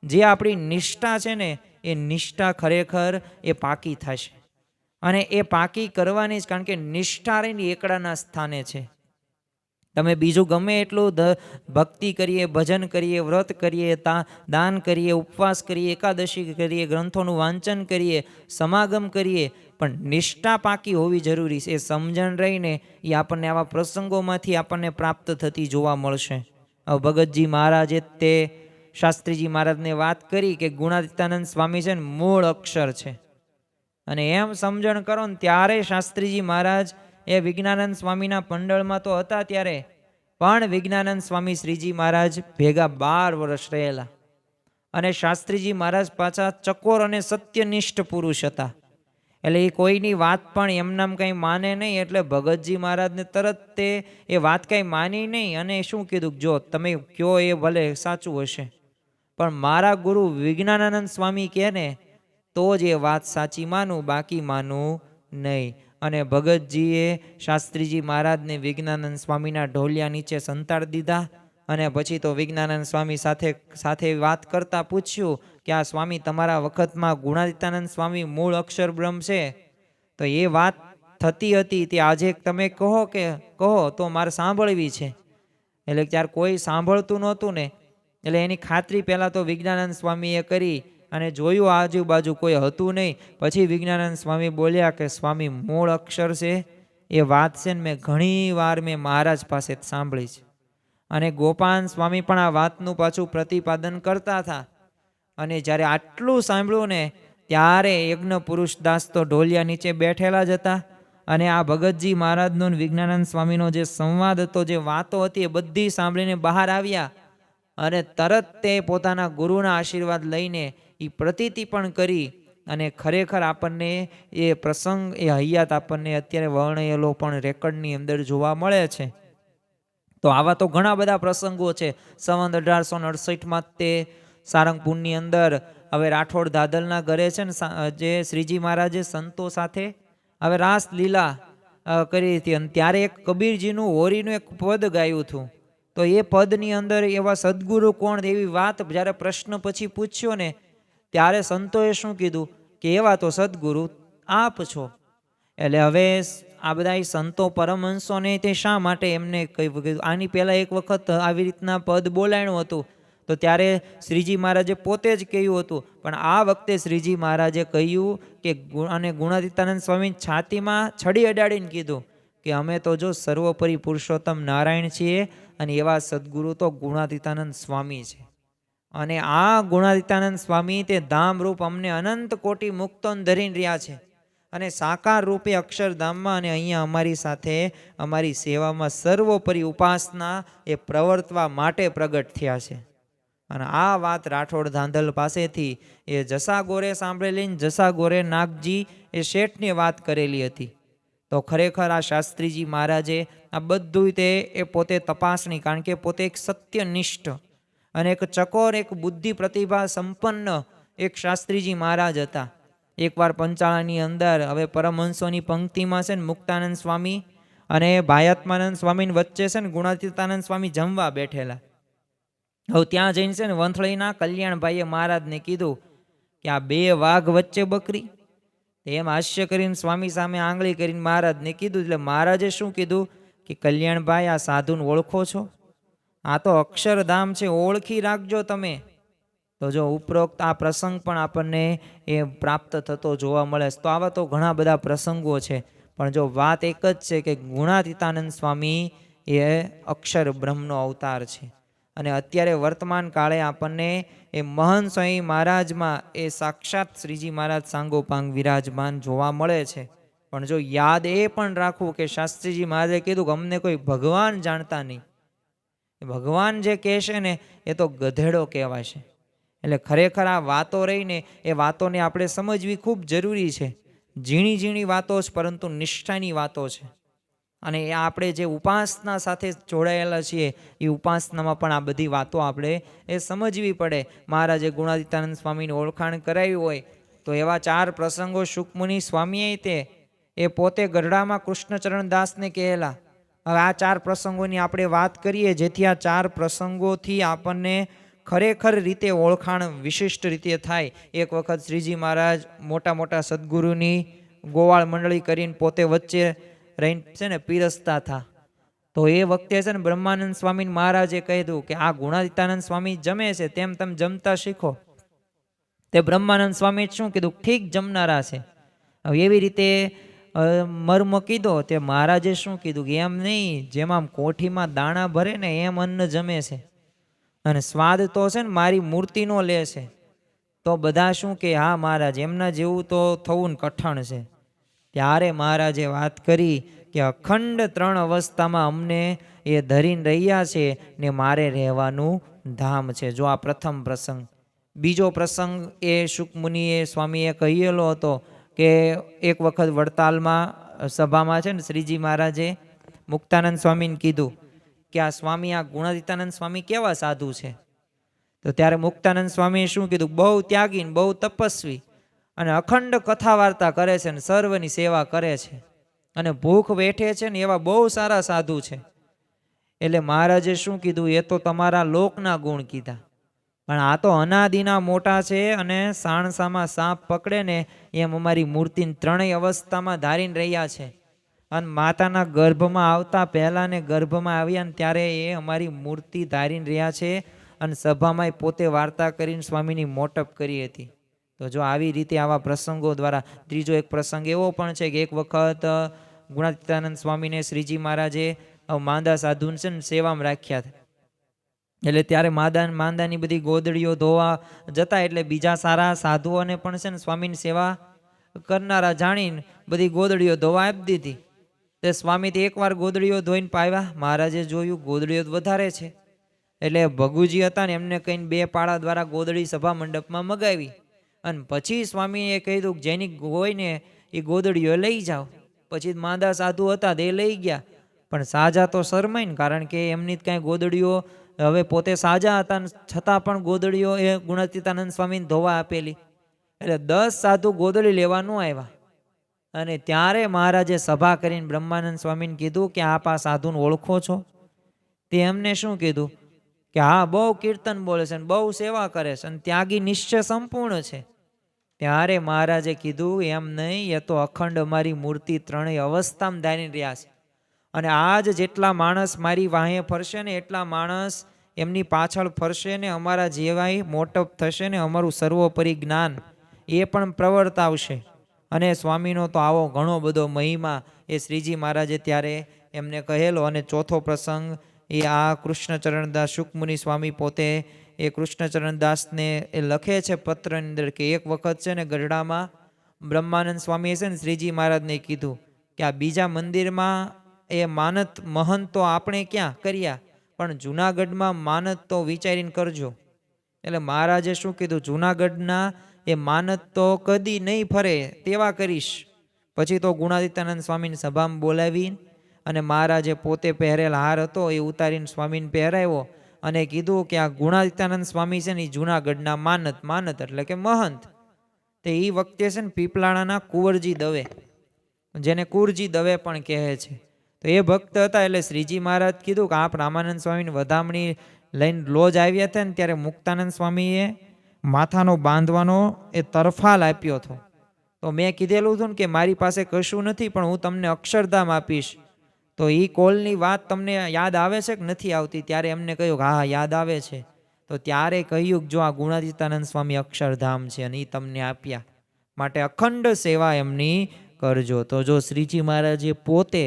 Speaker 1: જે આપણી નિષ્ઠા છે ને, એ નિષ્ઠા ખરેખર એ પાકી થશે. અને એ પાકી કરવાની જ, કારણ કે નિષ્ઠા રહીને એકડાના સ્થાને છે. તમે બીજું ગમે એટલું ભક્તિ કરીએ, ભજન કરીએ, વ્રત કરીએ, દાન કરીએ, ઉપવાસ કરીએ, એકાદશી કરીએ, ગ્રંથોનું વાંચન કરીએ, સમાગમ કરીએ, પણ નિષ્ઠા પાકી હોવી જરૂરી છે. એ સમજણ રહીને એ આપણને આવા પ્રસંગોમાંથી આપણને પ્રાપ્ત થતી જોવા મળશે. ભગતજી મહારાજે તે શાસ્ત્રીજી મહારાજને વાત કરી કે ગુણાતીતાનંદ સ્વામી છે ને મૂળ અક્ષર છે. અને એમ સમજણ કરો ને ત્યારે શાસ્ત્રીજી મહારાજ એ વિજ્ઞાનંદ સ્વામીના પંડળમાં તો હતા ત્યારે, પણ વિજ્ઞાનંદ સ્વામી શ્રીજી મહારાજ ભેગા 12 વર્ષ રહેલા. અને શાસ્ત્રીજી મહારાજ પાછા ચકોર અને સત્યનિષ્ઠ પુરુષ હતા. એટલે એ કોઈની વાત પણ એમનામ કંઈ માને નહીં. એટલે ભગતજી મહારાજને તરત તે એ વાત કંઈ માની નહીં અને શું કીધું, જો તમે કયો એ ભલે સાચું હશે, પણ મારા ગુરુ વિજ્ઞાનાનંદ સ્વામી કહે ને તો જ એ વાત સાચી માનું, બાકી માનું નહીં. અને ભગતજીએ શાસ્ત્રીજી મહારાજને વિજ્ઞાનંદ સ્વામીના ઢોલિયા નીચે સંતાડી દીધા. અને પછી તો વિજ્ઞાનંદ સ્વામી સાથે વાત કરતા પૂછ્યું કે આ સ્વામી તમારા વખતમાં ગુણાતીતાનંદ સ્વામી મૂળ અક્ષર બ્રહ્મ છે, તો એ વાત થતી હતી તે આજે તમે કહો તો મારે સાંભળવી છે. એટલે ત્યારે કોઈ સાંભળતું નહોતું ને, એટલે એની ખાતરી પહેલાં તો વિજ્ઞાનંદ સ્વામીએ કરી અને જોયું આજુબાજુ કોઈ હતું નહીં. પછી વિજ્ઞાનંદ સ્વામી બોલ્યા કે સ્વામી મૂળ અક્ષર છે, એ વાત છે ને મેં ઘણી વાર મહારાજ પાસે સાંભળી છે. અને ગોપાલ સ્વામી પણ આ વાતનું પાછું પ્રતિપાદન કરતા હતા. અને જ્યારે આટલું સાંભળ્યું ને ત્યારે યજ્ઞ પુરુષ દાસ તો ઢોલિયા નીચે બેઠેલા જ હતા. અને આ ભગતજી મહારાજનો વિજ્ઞાનંદ સ્વામીનો જે સંવાદ હતો, જે વાતો હતી, એ બધી સાંભળીને બહાર આવ્યા. અને તરત તે પોતાના ગુરુના આશીર્વાદ લઈને એ પ્રતીતિ પણ કરી. અને ખરેખર આપણને એ પ્રસંગ, એ હૈયાત આપણને અત્યારે વર્ણયેલો પણ રેકર્ડની અંદર જોવા મળે છે. તો આવા તો ઘણા બધા પ્રસંગો છે. સંવત 1868માં તે સારંગપુરની અંદર હવે રાઠોડ દાદલના ઘરે છે ને જે શ્રીજી મહારાજે સંતો સાથે હવે રાસ લીલા કરી હતી. અને ત્યારે એક કબીરજીનું હોરીનું એક પદ ગાયું હતું. તો એ પદની અંદર એવા સદગુરુ કોણ, એવી વાત જ્યારે પ્રશ્ન પછી પૂછ્યો ને ત્યારે સંતોએ શું કીધું કે એવા તો સદગુરુ આપ છો. એટલે હવે આ બધા સંતો પરમહંસોને તે શા માટે એમને કહ્યું? આની પહેલાં એક વખત આવી રીતના પદ બોલાણું હતું તો ત્યારે શ્રીજી મહારાજે પોતે જ કહ્યું હતું. પણ આ વખતે શ્રીજી મહારાજે કહ્યું કે અને ગુણાતીતાનંદ સ્વામી છાતીમાં છડી અડાડીને કીધું કે અમે તો જો સર્વોપરી પુરુષોત્તમ નારાયણ છીએ અને એવા સદગુરુ તો ગુણાતીતાનંદ સ્વામી છે. અને આ ગુણાતીતાનંદ સ્વામી તે ધામરૂપ અમને અનંત કોટી મુક્તોન ધરીને રહ્યા છે. અને સાકાર રૂપે અક્ષરધામમાં અને અહીંયા અમારી સાથે અમારી સેવામાં સર્વોપરી ઉપાસના એ પ્રવર્તવા માટે પ્રગટ થયા છે. અને આ વાત રાઠોડ ધાંધલ પાસેથી એ જસા ગોરે સાંભળેલી. જસા ગોરે નાગજી એ શેઠને વાત કરેલી હતી. તો ખરેખર આ શાસ્ત્રીજી મહારાજે આ બધું તે એ પોતે તપાસણી, કારણ કે પોતે એક સત્યનિષ્ઠ અને એક ચકોર, એક બુદ્ધિ પ્રતિભા સંપન્ન એક શાસ્ત્રીજી મહારાજ હતા. એકવાર પંચાળાની અંદર હવે પરમહંસોની પંક્તિમાં છે ને મુક્તાનંદ સ્વામી અને ભાયાત્માનંદ સ્વામીની વચ્ચે છે ને ગુણાતીતાનંદ સ્વામી જમવા બેઠેલા. હવે ત્યાં જઈને છે ને વંથળીના કલ્યાણભાઈએ મહારાજને કીધું કે આ બે વાઘ વચ્ચે બકરી. એમ હાસ્ય કરીને સ્વામી સામે આંગળી કરીને મહારાજને કીધું. એટલે મહારાજે શું કીધું કે કલ્યાણભાઈ, આ સાધુને ઓળખો છો? આ તો અક્ષરધામ છે, ઓળખી રાખજો તમે. તો જો ઉપરોક્ત આ પ્રસંગ પણ આપણને એ પ્રાપ્ત થતો જોવા મળે. તો આવા તો ઘણા બધા પ્રસંગો છે, પણ જો વાત એક જ છે કે ગુણાતીતાનંદ સ્વામી એ અક્ષર બ્રહ્મનો અવતાર છે. અને અત્યારે વર્તમાન કાળે આપણને એ મહંત સ્વામી મહારાજમાં એ સાક્ષાત શ્રીજી મહારાજ સાંગોપાંગ વિરાજમાન જોવા મળે છે. પણ જો યાદ એ પણ રાખવું કે શાસ્ત્રીજી મહારાજે કીધું કે અમને કોઈ ભગવાન જાણતા નહીં. ભગવાન જે કહેશે ને એ તો ગધેડો કહેવાશે. એટલે ખરેખર આ વાતો રહીને એ વાતોને આપણે સમજવી ખૂબ જરૂરી છે. ઝીણી ઝીણી વાતો છે, પરંતુ નિષ્ઠાની વાતો છે. અને એ આપણે જે ઉપાસના સાથે જોડાયેલા છીએ એ ઉપાસનામાં પણ આ બધી વાતો આપણે એ સમજવી પડે. મહારાજે ગુણાતીતાનંદ સ્વામીની ઓળખાણ કરાવી હોય તો એવા 4 પ્રસંગો શુકમુનિ સ્વામીએ એ પોતે ગરડામાં કૃષ્ણચરણ દાસને કહેલા. હવે આ 4 પ્રસંગોની આપણે વાત કરીએ, જેથી આ 4 પ્રસંગોથી આપણને ખરેખર રીતે ઓળખાણ વિશિષ્ટ રીતે થાય. એક વખત શ્રીજી મહારાજ મોટા મોટા સદગુરુની ગોવાળ મંડળી કરીને પોતે વચ્ચે રહીને છે ને પીરસતા હતા. તો એ વખતે છે ને બ્રહ્માનંદ સ્વામી મહારાજે કીધું કે આ ગુણાતીતાનંદ સ્વામી જમે છે તેમ તમે જમતા શીખો. તે બ્રહ્માનંદ સ્વામી શું કીધું, ઠીક જમનારા છે. હવે એવી રીતે મર્મ કીધો તે મહારાજે શું કીધું કે એમ નહીં, જેમાં કોઠીમાં દાણા ભરે ને એમ અન્ન જમે છે અને સ્વાદ તો છે ને મારી મૂર્તિનો લે છે. તો બધા શું કે હા મહારાજ એમના જેવું તો થવું ને કઠણ છે. ત્યારે મહારાજે વાત કરી કે અખંડ 3 અવસ્થામાં અમને એ ધરીને રહ્યા છે ને મારે રહેવાનું ધામ છે. જો આ પ્રથમ પ્રસંગ. બીજો પ્રસંગ એ શુકમુનિએ સ્વામીએ કહેલો હતો કે એક વખત વડતાલમાં સભામાં છે ને શ્રીજી મહારાજે મુક્તાનંદ સ્વામીને કીધું કે આ સ્વામી આ ગુણાતીતાનંદ સ્વામી કેવા સાધુ છે. તો ત્યારે મુક્તાનંદ સ્વામીએ શું કીધું, બહુ ત્યાગી બહુ તપસ્વી અને અખંડ કથા વાર્તા કરે છે ને સર્વની સેવા કરે છે અને ભૂખ વેઠે છે ને એવા બહુ સારા સાધુ છે. એટલે મહારાજે શું કીધું, એ તો તમારા લોકના ગુણ કીધા, પણ આ તો અનાદિના મોટા છે અને સાણસામાં સાપ પકડે ને એમ અમારી મૂર્તિને 3 અવસ્થામાં ધારીને રહ્યા છે. અને માતાના ગર્ભમાં આવતા પહેલા ને ગર્ભમાં આવ્યા ને ત્યારે એ અમારી મૂર્તિ ધારીને રહ્યા છે અને સભામાં પોતે વાર્તા કરીને સ્વામીની મોટપ કરી હતી. તો જો આવી રીતે આવા પ્રસંગો દ્વારા. ત્રીજો એક પ્રસંગ એવો પણ છે કે એક વખત ગુણાતીતાનંદ સ્વામીને શ્રીજી મહારાજે માંદા સાધુને છે ને સેવામાં રાખ્યા હતા. એટલે ત્યારે માંદાની બધી ગોદડીઓ ધોવા જતા, એટલે બીજા સારા સાધુઓને પણ છે ને સ્વામીની સેવા કરનારા જાણીને બધી ગોદડીઓ ધોવા આપી દીધી. તે સ્વામીથી એકવાર ગોદડીઓ ધોઈને પાવ્યા. મહારાજે જોયું ગોદડીઓ વધારે છે, એટલે ભગુજી હતા ને એમને કહીને 2 પાળા દ્વારા ગોદડી સભા મંડપમાં મગાવી અને પછી સ્વામીએ કહ્યું જેની હોય ને એ ગોદડીઓ લઈ જાઓ. પછી માંદા સાધુ હતા તે લઈ ગયા, પણ સાજા તો શરમાય ને, કારણ કે એમની કાંઈ ગોદડીઓ હવે પોતે સાજા હતા છતાં પણ ગોદડીઓ એ ગુણાતીતાનંદ સ્વામીને ધોવા આપેલી. એટલે 10 સાધુ ગોદડી લેવા ન આવ્યા. અને ત્યારે મહારાજે સભા કરીને બ્રહ્માનંદ સ્વામીને કીધું કે આપ આ સાધુને ઓળખો છો? તે એમને શું કીધું કે હા બહુ કીર્તન બોલે છે, બહુ સેવા કરે છે અને ત્યાગી નિશ્ચય સંપૂર્ણ છે. ત્યારે મહારાજે કીધું એમ નહીં, એ તો અખંડ અમારી મૂર્તિ 3 અવસ્થામાં ધારી રહ્યા છે. અને આજ જેટલા માણસ મારી વાહે ફરશે ને એટલા માણસ એમની પાછળ ફરશે ને અમારા જેવાય મોટપ થશે ને અમારું સર્વોપરી જ્ઞાન એ પણ પ્રવર્તાવશે. અને સ્વામીનો તો આવો ઘણો બધો મહિમા એ શ્રીજી મહારાજે ત્યારે એમને કહેલો. અને ચોથો પ્રસંગ એ આ કૃષ્ણચરણદાસ શુકમુનિ સ્વામી પોતે એ કૃષ્ણચરણદાસને એ લખે છે પત્રની અંદર કે એક વખત છે ને ગરડામાં બ્રહ્માનંદ સ્વામીએ છે ને શ્રીજી મહારાજને કીધું કે આ બીજા મંદિરમાં એ માનત મહંત તો આપણે ક્યાં કર્યા, પણ જુનાગઢમાં માનત તો વિચારીને કરજો. એટલે મહારાજે શું કીધું, જુનાગઢના એ માનત તો કદી નહીં ફરે તેવા કરીશ. પછી તો ગુણાતીતાનંદ સ્વામીની સભામાં બોલાવી અને મહારાજે પોતે પહેરેલ હાર હતો એ ઉતારીને સ્વામીને પહેરાવ્યો અને કીધું કે આ ગુણાતીતાનંદ સ્વામી છે ને જુનાગઢના માનત એટલે કે મહંત. તે એ વખતે છે ને પીપલાણાના કુંવરજી દવે, જેને કુરજી દવે પણ કહે છે, તો એ ભક્ત હતા. એટલે શ્રીજી મહારાજ કીધું કે આપ રામાનંદ સ્વામીની વધામણી લઈને લોજ આવ્યા હતા ને ત્યારે મુક્તાનંદ સ્વામીએ માથાનો બાંધવાનો એ તરફાલ આપ્યો હતો. તો મેં કીધેલું હતું ને કે મારી પાસે કશું નથી પણ હું તમને અક્ષરધામ આપીશ. તો એ કોલની વાત તમને યાદ આવે છે કે નથી આવતી? ત્યારે એમને કહ્યું કે હા યાદ આવે છે. તો ત્યારે કહ્યું કે જો આ ગુણાતીતાનંદ સ્વામી અક્ષરધામ છે અને એ તમને આપ્યા, માટે અખંડ સેવા એમની કરજો. તો જો શ્રીજી મહારાજે પોતે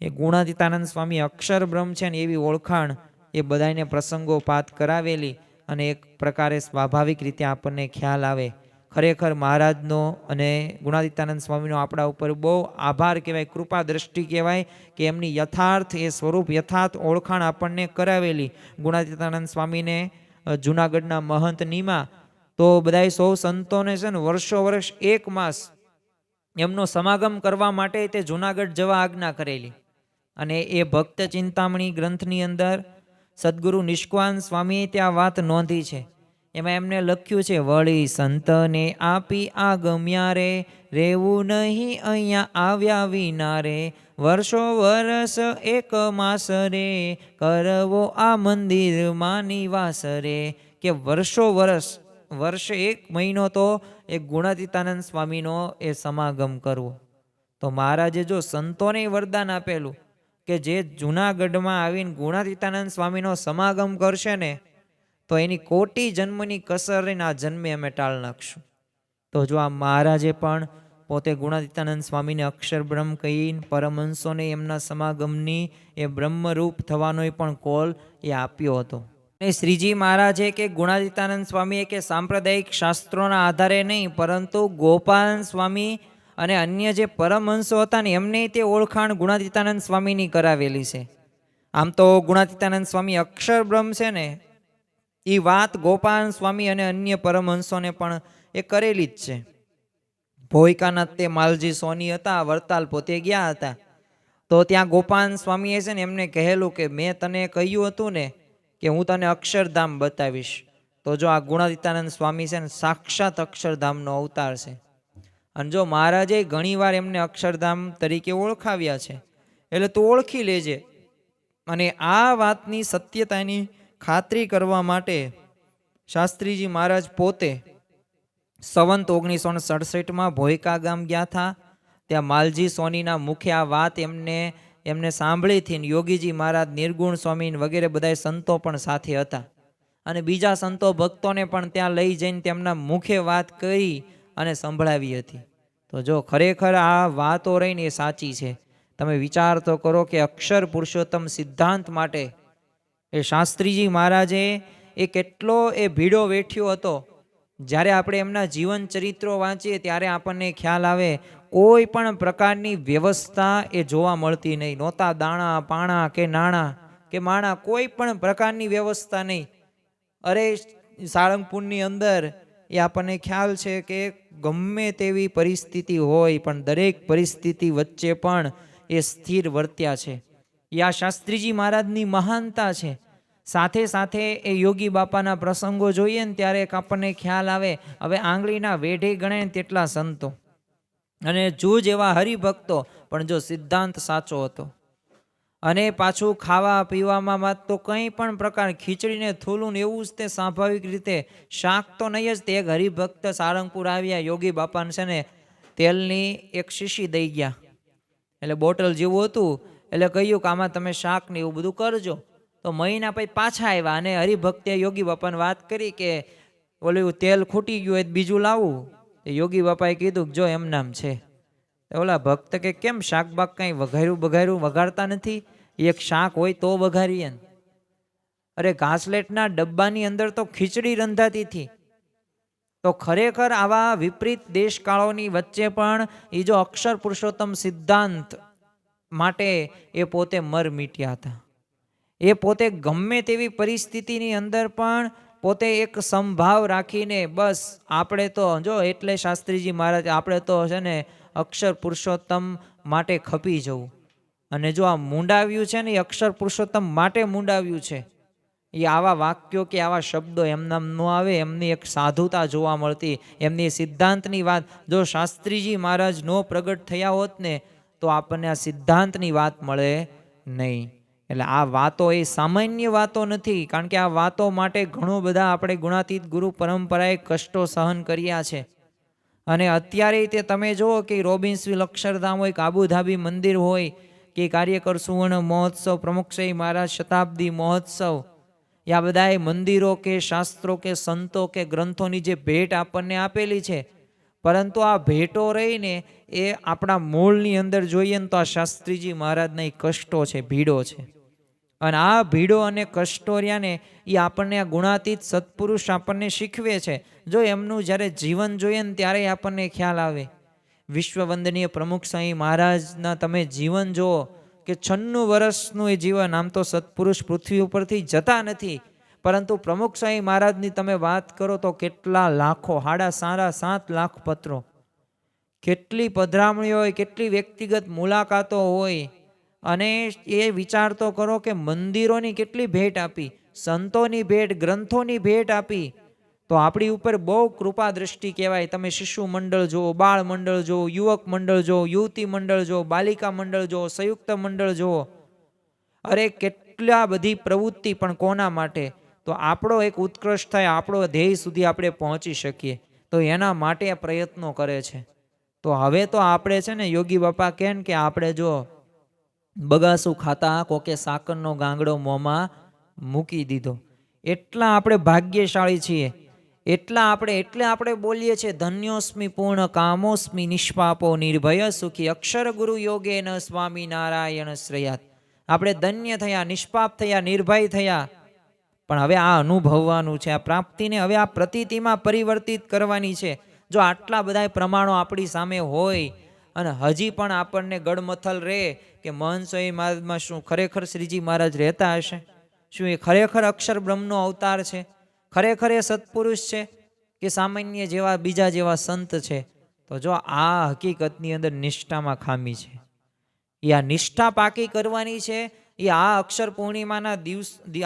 Speaker 1: એ ગુણાતીતાનંદ સ્વામી અક્ષર બ્રહ્મ છે ને એવી ઓળખાણ એ બધાને પ્રસંગોપાત કરાવેલી. અને એક પ્રકારે સ્વાભાવિક રીતે આપણને ખ્યાલ આવે ખરેખર મહારાજનો અને ગુણાતીતાનંદ સ્વામીનો આપણા ઉપર બહુ આભાર કહેવાય, કૃપા દ્રષ્ટિ કહેવાય કે એમની યથાર્થ એ સ્વરૂપ યથાર્થ ઓળખાણ આપણને કરાવેલી. ગુણાતીતાનંદ સ્વામીને જુનાગઢના મહંત નીમા તો બધાય 100 સંતોને છે ને વર્ષો વર્ષ 1 માસ એમનો સમાગમ કરવા માટે તે જુનાગઢ જવા આજ્ઞા કરેલી. અને એ ભક્ત ચિંતામણી ગ્રંથની અંદર સદગુરુ નિષ્કાન સ્વામીએ ત્યાં વાત નોંધી છે. એમાં એમને લખ્યું છે, વળી સંતને આપી આગમ્યા રે, રેવું નહીં અહીંયા આવ્યા વિના રે, વર્ષો વર્ષ એક માસ રે, કરવો આ મંદિરમાં નિવાસ રે. કે વર્ષો વર્ષ એક મહિનો તો એ ગુણાતીતાનંદ સ્વામીનો એ સમાગમ કરવો. તો મહારાજે જો સંતોને વરદાન આપેલું કે જે જૂનાગઢમાં આવીને ગુણાતીતાનંદ સ્વામીનો સમાગમ કરશે ને, તો એની કોટી જન્મની કસર રહીને આ જન્મે અમે ટાળ નાખશું. તો જો આ મહારાજે પણ પોતે ગુણાતીતાનંદ સ્વામીને અક્ષર બ્રહ્મ કહીને પરમહંસોને એમના સમાગમની એ બ્રહ્મરૂપ થવાનો પણ કોલ એ આપ્યો હતો. અને શ્રીજી મહારાજે કે ગુણાતીતાનંદ સ્વામીએ કે સાંપ્રદાયિક શાસ્ત્રોના આધારે નહીં, પરંતુ ગોપાલ સ્વામી અને અન્ય જે પરમહંસો હતા ને એમને તે ઓળખાણ ગુણાતીતાનંદ સ્વામીની કરાવેલી છે. આમ તો ગુણાતીતાનંદ સ્વામી અક્ષર બ્રહ્મ છે ને, એ વાત ગોપાલ સ્વામી અને અન્ય પરમહંસોને પણ એ કરેલી જ છે. ભોયકાનાથ તે માલજી સોની હતા, વરતાલ પોતે ગયા હતા, તો ત્યાં ગોપાલ સ્વામીએ છે ને એમને કહેલું કે મેં તને કહ્યું હતું ને કે હું તને અક્ષરધામ બતાવીશ. તો જો આ ગુણાતીતાનંદ સ્વામી છે ને સાક્ષાત અક્ષરધામનો અવતાર છે. અને જો મહારાજે ઘણીવાર એમને અક્ષરધામ તરીકે ઓળખાવ્યા છે, એટલે તું ઓળખી લેજે. અને આ વાતની સત્યતાની ખાતરી કરવા માટે શાસ્ત્રીજી મહારાજ પોતે સંવંત 1967 ભોયકા ગામ ગયા હતા. ત્યાં માલજી સોનીના મુખે આ વાત એમને સાંભળીથી યોગીજી મહારાજ, નિર્ગુણ સ્વામી વગેરે બધા સંતો પણ સાથે હતા. અને બીજા સંતો ભક્તોને પણ ત્યાં લઈ જઈને તેમના મુખે વાત કરી અને સંભળાવી હતી. તો જો ખરેખર આ વાતો રહીને એ સાચી છે. તમે વિચાર તો કરો કે અક્ષર પુરુષોત્તમ સિદ્ધાંત માટે એ શાસ્ત્રીજી મહારાજે એ કેટલો એ ભીડો વેઠ્યો હતો. જ્યારે આપણે એમના જીવન ચરિત્રો વાંચીએ ત્યારે આપણને ખ્યાલ આવે કોઈ પણ પ્રકારની વ્યવસ્થા એ જોવા મળતી નહીં. નહોતા દાણા પાણા કે નાણાં કે માણા, કોઈ પણ પ્રકારની વ્યવસ્થા નહીં. અરે સાળંગપુરની અંદર એ આપણને ખ્યાલ છે કે ગમે તેવી પરિસ્થિતિ હોય પણ દરેક પરિસ્થિતિ વચ્ચે પણ એ સ્થિર વર્ત્યા છે. એ આ શાસ્ત્રીજી મહારાજની મહાનતા છે. સાથે સાથે એ યોગી બાપાના પ્રસંગો જોઈએ ને ત્યારે આપણને ખ્યાલ આવે, હવે આંગળીના વેઢે ગણાય ને તેટલા સંતો અને જૂજ એવા હરિભક્તો, પણ જો સિદ્ધાંત સાચો હતો. અને પાછું ખાવા પીવામાં તો કંઈ પણ પ્રકાર, ખીચડીને થૂલું ને એવું જ તે સ્વાભાવિક રીતે, શાક તો નહીં જ. તે એક હરિભક્ત સારંગપુર આવ્યા, યોગી બાપાને છે ને તેલની એક શીશી દઈ ગયા, એટલે બોટલ જેવું હતું, એટલે કહ્યું કે આમાં તમે શાક ને એવું બધું કરજો. તો મહિના પછી પાછા આવ્યા અને હરિભક્તે યોગી બાપાને વાત કરી કે ઓલું તેલ ખૂટી ગયું હોય બીજું લાવવું. યોગી બાપાએ કીધું કે જો એમ નામ છે. ઓલા ભક્ત કે કેમ શાક બાક કઈ વઘાર્યું વઘારતા નથી, એક શાક હોય તો વઘારીએ ને. અરે ઘાસલેટના ડબ્બાની અંદર તો ખીચડી રંધાતી હતી. તો ખરેખર આવા વિપરીત દેશકાળોની વચ્ચે પણ એ જો અક્ષર પુરુષોત્તમ સિદ્ધાંત માટે એ પોતે મર મીટ્યા હતા. એ પોતે ગમે તેવી પરિસ્થિતિની અંદર પણ પોતે એક સંભાવ રાખીને બસ આપણે તો જો, એટલે શાસ્ત્રીજી મહારાજ આપણે તો છે ને અક્ષર પુરુષોત્તમ માટે ખપી જવું. અને જો આ મૂંડાવ્યું છે ને એ અક્ષર પુરુષોત્તમ માટે મૂંડાવ્યું છે. એ આવા વાક્યો કે આવા શબ્દો એમનામ ન આવે, એમની એક સાધુતા જોવા મળતી, એમની સિદ્ધાંતની વાત. જો શાસ્ત્રીજી મહારાજ નો પ્રગટ થયા હોત ને તો આપણને આ સિદ્ધાંતની વાત મળે નહીં. એટલે આ વાતો એ સામાન્ય વાતો નથી, કારણ કે આ વાતો માટે ઘણું બધા આપણે ગુણાતીત ગુરુ પરંપરાએ કષ્ટો સહન કર્યા છે. અને અત્યારે તે તમે જુઓ કે રોબિન્સવિલ અક્ષરધામ હોય કે આબુધાબી મંદિર હોય કે કાર્યકર સુવર્ણ મહોત્સવ, પ્રમુખશ્રી મહારાજ શતાબ્દી મહોત્સવ, આ બધા મંદિરો કે શાસ્ત્રો કે સંતો કે ગ્રંથોની જે ભેટ આપણને આપેલી છે, પરંતુ આ ભેટો રહીને એ આપણા મૂળની અંદર જોઈએ ને તો આ શાસ્ત્રીજી મહારાજના એ કષ્ટો છે, ભીડો છે. અને આ ભીડો અને કષ્ટો રહ્યા ને એ આપણને આ ગુણાતીત સત્પુરુષ આપણને શીખવે છે. જો એમનું જ્યારે જીવન જોઈએ ને ત્યારે આપણને ખ્યાલ આવે. વિશ્વવંદનીય પ્રમુખ સ્વામી મહારાજના તમે જીવન જુઓ કે 96 વર્ષનું એ જીવન. આમ તો સત્પુરુષ પૃથ્વી ઉપરથી જતા નથી, પરંતુ પ્રમુખ સ્વામી મહારાજની તમે વાત કરો તો કેટલા લાખો, 7.5 લાખ પત્રો, કેટલી પધરામણીઓ હોય, કેટલી વ્યક્તિગત મુલાકાતો હોય. અને એ વિચાર તો કરો કે મંદિરોની કેટલી ભેટ આપી, સંતોની ભેટ, ગ્રંથોની ભેટ આપી, તો આપણી ઉપર બહુ કૃપા દ્રષ્ટિ કહેવાય. તમે શિશુ મંડળ જુઓ, બાળ મંડળ જુઓ, યુવક મંડળ જુઓ, યુવતી મંડળ જુઓ, બાલિકા મંડળ જુઓ, સંયુક્ત મંડળ જુઓ. અરે કેટલા બધી પ્રવૃત્તિ, પણ કોના માટે? તો આપણો એક ઉત્કૃષ્ટ થાય, આપણો ધ્યેય સુધી આપણે પહોંચી શકીએ, તો એના માટે પ્રયત્નો કરે છે. તો હવે તો આપણે છે ને, યોગી બાપા કહે કે આપણે જો બગાસું ખાતા કોકે સાકરનો ગાંગડો મોંમાં મૂકી દીધો, એટલા આપણે ભાગ્યશાળી છીએ. એટલે આપણે બોલીએ છીએ, ધન્યોસ્મિ પૂર્ણ કામોસ્મિ નિષ્પાપો નિર્ભય સુખી અક્ષર ગુરુ યોગેન સ્વામી નારાયણ શ્રેયાત. આપણે ધન્ય થયા, નિષ્પાપ થયા, નિર્ભય થયા. પણ હવે આ અનુભવવાનું છે, આ પ્રાપ્તિને હવે આ પ્રતીતિમાં પરિવર્તિત કરવાની છે. જો આટલા બધા પ્રમાણો આપણી સામે હોય અને હજી પણ આપણને ગડમથલ રહે કે મહંત સ્વામી મહારાજમાં શું ખરેખર શ્રીજી મહારાજ રહેતા હશે? શું એ ખરેખર અક્ષર બ્રહ્મનો અવતાર છે? ખરેખર એ સત્પુરુષ છે કે સામાન્ય જેવા બીજા જેવા સંત છે? તો જો આ હકીકતની અંદર નિષ્ઠામાં ખામી છે. એ આ નિષ્ઠા પાકી કરવાની છે. એ આ અક્ષર પૂર્ણિમાના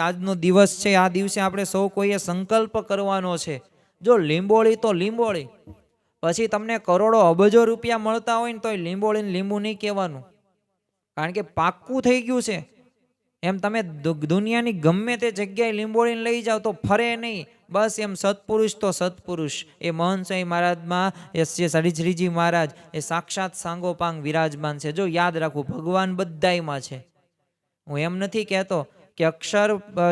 Speaker 1: આજનો દિવસ છે, આ દિવસે આપણે સૌ કોઈએ સંકલ્પ કરવાનો છે. જો લીંબોળી તો લીંબોળી, પછી તમને કરોડો અબજો રૂપિયા મળતા હોય ને તો લીંબોળીને લીંબુ નહીં કહેવાનું, કારણ કે પાક્કું થઈ ગયું છે. એમ તમે દુનિયાની ગમે તે જગ્યાએ લીંબોળીને લઈ જાઓ તો ફરે નહીં. બસ એમ સત્પુરુષ તો સત્પુરુષ. એ મહંત સ્વામી મહારાજમાં એ શ્રીજી મહારાજ એ સાક્ષાત સાંગોપાંગ વિરાજમાન છે. જો યાદ રાખવું, ભગવાન બધાયમાં છે. હું એમ નથી કહેતો કે અક્ષર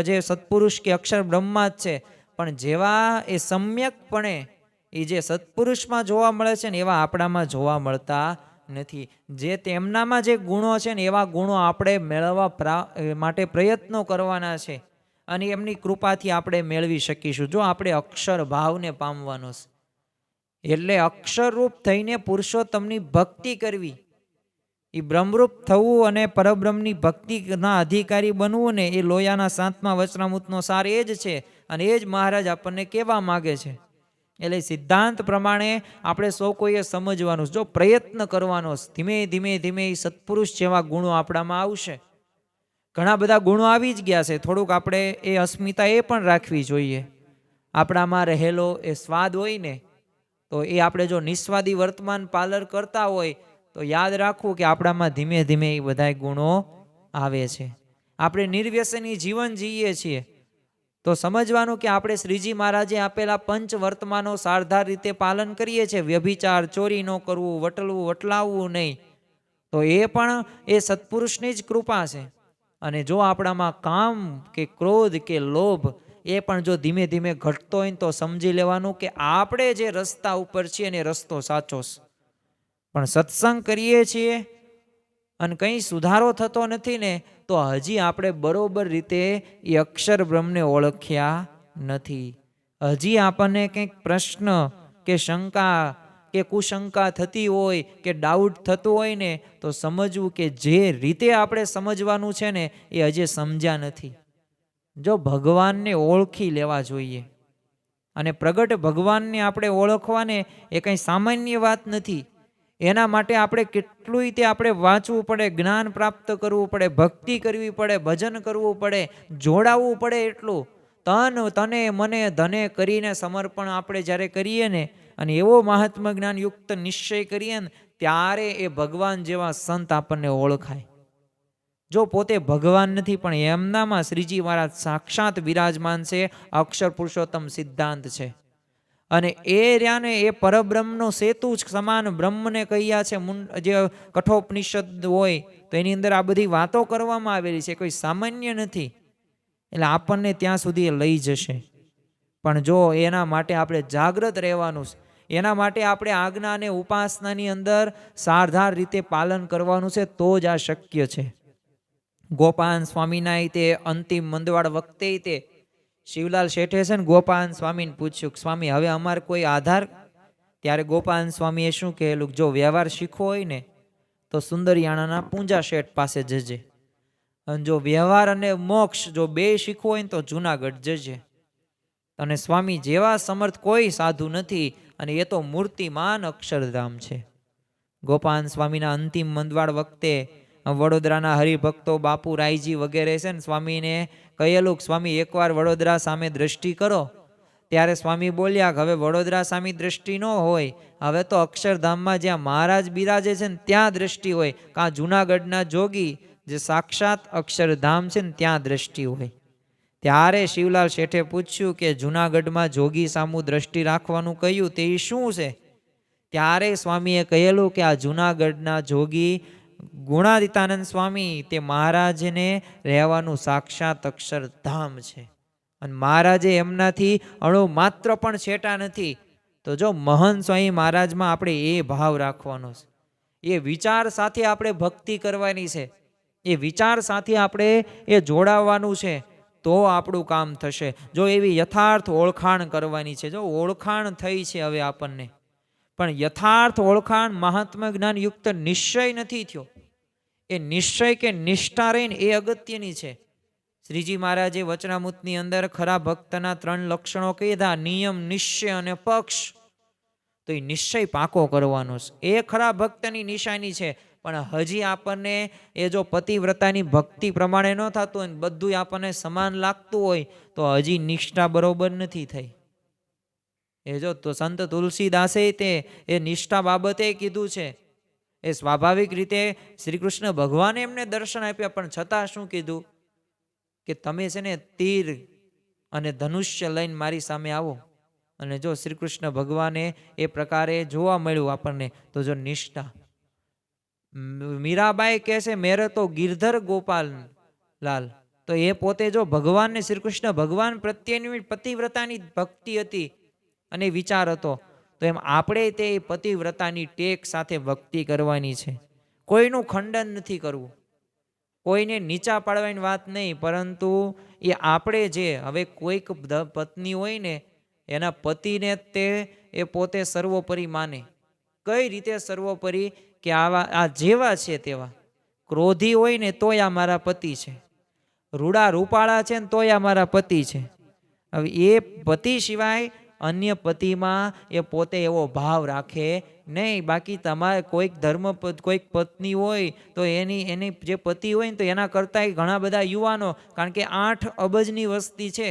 Speaker 1: જે સત્પુરુષ કે અક્ષર બ્રહ્મા જ છે, પણ જેવા એ સમ્યકપણે એ જે સત્પુરુષમાં જોવા મળે છે ને એવા આપણામાં જોવા મળતા નથી. જે તેમનામાં જે ગુણો છે ને એવા ગુણો આપણે મેળવવા માટે પ્રયત્નો કરવાના છે, અને એમની કૃપાથી આપણે મેળવી શકીશું, જો આપણે અક્ષર ભાવને પામવાનો છે. એટલે અક્ષરરૂપ થઈને પુરુષોત્તમની ભક્તિ કરવી, એ બ્રહ્મરૂપ થવું અને પરબ્રહ્મની ભક્તિના અધિકારી બનવું ને, એ લોયાના 7મા વચનામૃતનો સાર એ જ છે. અને એ જ મહારાજ આપણને કહેવા માગે છે. એટલે સિદ્ધાંત પ્રમાણે આપણે સૌ કોઈએ સમજવાનું, જો પ્રયત્ન કરવાનો, ધીમે ધીમે ધીમે એ સત્પુરુષ જેવા ગુણો આપણામાં આવશે. ઘણા બધા ગુણો આવી જ ગયા છે, થોડુંક આપણે એ અસ્મિતા એ પણ રાખવી જોઈએ. આપણામાં રહેલો એ સ્વાદ હોય ને, તો એ આપણે જો નિસ્વાદી વર્તમાન પાલન કરતા હોય તો યાદ રાખવું કે આપણામાં ધીમે ધીમે એ બધા ગુણો આવે છે. આપણે નિર્વ્યસની જીવન જીવીએ છીએ તો સમજવાનું કે આપણે શ્રીજી મહારાજે આપેલા પંચ વર્તમાનો સારધાર રીતે પાલન કરીએ છીએ. વ્યભિચાર, ચોરી ન કરવું, વટલવું વટલાવવું નહીં, તો એ પણ એ સત્પુરુષની જ કૃપા છે. અને જો આપણામાં કામ કે ક્રોધ કે લોભ એ પણ જો ધીમે ધીમે ઘટતો હોય તો સમજી લેવાનું કે આપણે જે રસ્તા ઉપર છીએ ને રસ્તો સાચો છે. પણ સત્સંગ કરીએ છીએ અને કંઈ સુધારો થતો નથી ને, તો હજી આપણે બરોબર રીતે એ અક્ષર બ્રહ્મને ઓળખ્યા નથી. હજી આપણને કંઈક પ્રશ્ન કે શંકા કે કુશંકા થતી હોય કે ડાઉટ થતું હોય ને, તો સમજવું કે જે રીતે આપણે સમજવાનું છે ને એ હજી સમજ્યા નથી. જો ભગવાનને ઓળખી લેવા જોઈએ, અને પ્રગટ ભગવાનને આપણે ઓળખવાને એ કંઈ સામાન્ય વાત નથી. એના માટે આપણે કેટલું તે આપણે વાંચવું પડે, જ્ઞાન પ્રાપ્ત કરવું પડે, ભક્તિ કરવી પડે, ભજન કરવું પડે, જોડાવવું પડે. એટલું તને મને ધને કરીને સમર્પણ આપણે જ્યારે કરીએ ને, અને એવો મહાત્મ જ્ઞાન યુક્ત નિશ્ચય કરીએ ને, ત્યારે એ ભગવાન જેવા સંત આપણને ઓળખાય. જો પોતે ભગવાન નથી પણ એમનામાં શ્રીજી મહારાજ સાક્ષાત વિરાજમાન છે, અક્ષર પુરુષોત્તમ સિદ્ધાંત છે. અને એ રહ્યાને એ પરબ્રહ્મનો સેતુ જ સમાન બ્રહ્મને કહ્યા છે. જે કઠોપનિષદ હોય તો એની અંદર આ બધી વાતો કરવામાં આવેલી છે, કોઈ સામાન્ય નથી. એટલે આપણને ત્યાં સુધી લઈ જશે. પણ જો એના માટે આપણે જાગૃત રહેવાનું છે, એના માટે આપણે આજ્ઞા અને ઉપાસનાની અંદર સારધાર રીતે પાલન કરવાનું છે, તો જ આ શક્ય છે. ગોપાલ સ્વામીના તે અંતિમ મંદવાડ વખતે તે શિવલાલ શેઠે છે ને ગોપાલ સ્વામીને પૂછ્યું, સ્વામી હવે અમારે કોઈ આધાર? ત્યારે ગોપાલ સ્વામીએ શું કહેલું, જો વ્યવહાર શીખવો હોય ને તો સુંદરિયાણાના પૂંજા શેઠ પાસે જજે, અને જો વ્યવહાર અને મોક્ષ જો બે શીખવો હોય ને તો જુનાગઢ જજે. અને સ્વામી જેવા સમર્થ કોઈ સાધુ નથી, અને એ તો મૂર્તિમાન અક્ષરધામ છે. ગોપાલ સ્વામીના અંતિમ મંદવાડ વખતે વડોદરાના હરિભક્તો બાપુ રાયજી વગેરે છે ને સ્વામીને કહેલું કે સ્વામી એકવાર વડોદરા સામે દ્રષ્ટિ કરો. ત્યારે સ્વામી બોલ્યા કે હવે વડોદરા સામે દ્રષ્ટિ ન હોય, હવે તો અક્ષરધામમાં જ્યાં મહારાજ બિરાજે છે ને ત્યાં દ્રષ્ટિ હોય. કાં જુનાગઢના જોગી જે સાક્ષાત અક્ષરધામ છે ને ત્યાં દ્રષ્ટિ હોય. ત્યારે શિવલાલ શેઠે પૂછ્યું કે જુનાગઢમાં જોગી સામુ દ્રષ્ટિ રાખવાનું કહ્યું તે શું છે? ત્યારે સ્વામીએ કહેલું કે આ જુનાગઢના જોગી ગુણાતીતાનંદ સ્વામી તે મહારાજને રહેવાનું સાક્ષાત અક્ષરધામ છે અને મહારાજે એમનાથી અણુ માત્ર પણ છેટા નથી. તો જો મહંત સ્વામી મહારાજમાં આપણે એ ભાવ રાખવાનો છે, એ વિચાર સાથે આપણે ભક્તિ કરવાની છે, એ વિચાર સાથે આપણે એ જોડાવાનું છે, તો આપણું કામ થશે. જો એવી યથાર્થ ઓળખાણ કરવાની છે. જો ઓળખાણ થઈ છે હવે આપણને, પણ યથાર્થ ઓળખાણ મહાત્મા જ્ઞાન યુક્ત નિશ્ચય નથી થયો. એ નિશ્ચય કે નિષ્ઠા રહીને એ અગત્યની છે. શ્રીજી મહારાજે વચનામૃતની અંદર ખરા ભક્તના 3 લક્ષણો કીધા, નિયમ, નિશ્ચય અને પક્ષ. તો એ નિશ્ચય પાકો કરવાનો છે, એ ખરા ભક્તની નિશાની છે. પણ હજી આપણને એ જો પતિવ્રતાની ભક્તિ પ્રમાણે ન થતું હોય, બધું આપણને સમાન લાગતું હોય, તો હજી નિષ્ઠા બરોબર નથી થઈ. એ જો તો સંત તુલસીદાસે તે એ નિષ્ઠા બાબતે કીધું છે. એ સ્વાભાવિક રીતે શ્રી કૃષ્ણ ભગવાને એમને દર્શન આપ્યા, પણ છતાં શું કીધું કે તમે છે ને તીર અને ધનુષ્ય લઈને મારી સામે આવો. અને જો શ્રી કૃષ્ણ ભગવાને એ પ્રકારે જોવા મળ્યું આપણને, તો જો નિષ્ઠા. મીરાબાઈ કહે છે મેરે તો ગિરધર ગોપાલ લાલ. તો એ પોતે જો ભગવાનને શ્રી કૃષ્ણ ભગવાન પ્રત્યેની પતિવ્રતાની ભક્તિ હતી અને વિચાર હતો, તો એમ આપણે તે પતિવ્રતાની ટેક સાથે ભક્તિ કરવાની છે. કોઈનું ખંડન નથી કરવું, કોઈને નીચા પાડવાની વાત નહીં, પરંતુ એ આપણે જે હવે કોઈક પત્ની હોય ને, એના પતિને તે એ પોતે સર્વોપરી માને. કઈ રીતે સર્વોપરી? કે આ જેવા છે તેવા. ક્રોધી હોય ને તોય આ મારા પતિ છે, રૂડા રૂપાળા છે ને તોય આ મારા પતિ છે. હવે એ પતિ સિવાય અન્ય પતિમાં એ પોતે એવો ભાવ રાખે નહીં. બાકી તમારે કોઈક કોઈક પત્ની હોય તો એની જે પતિ હોય ને, તો એના કરતાં ઘણા બધા યુવાનો, કારણ કે 8 અબજની વસ્તી છે,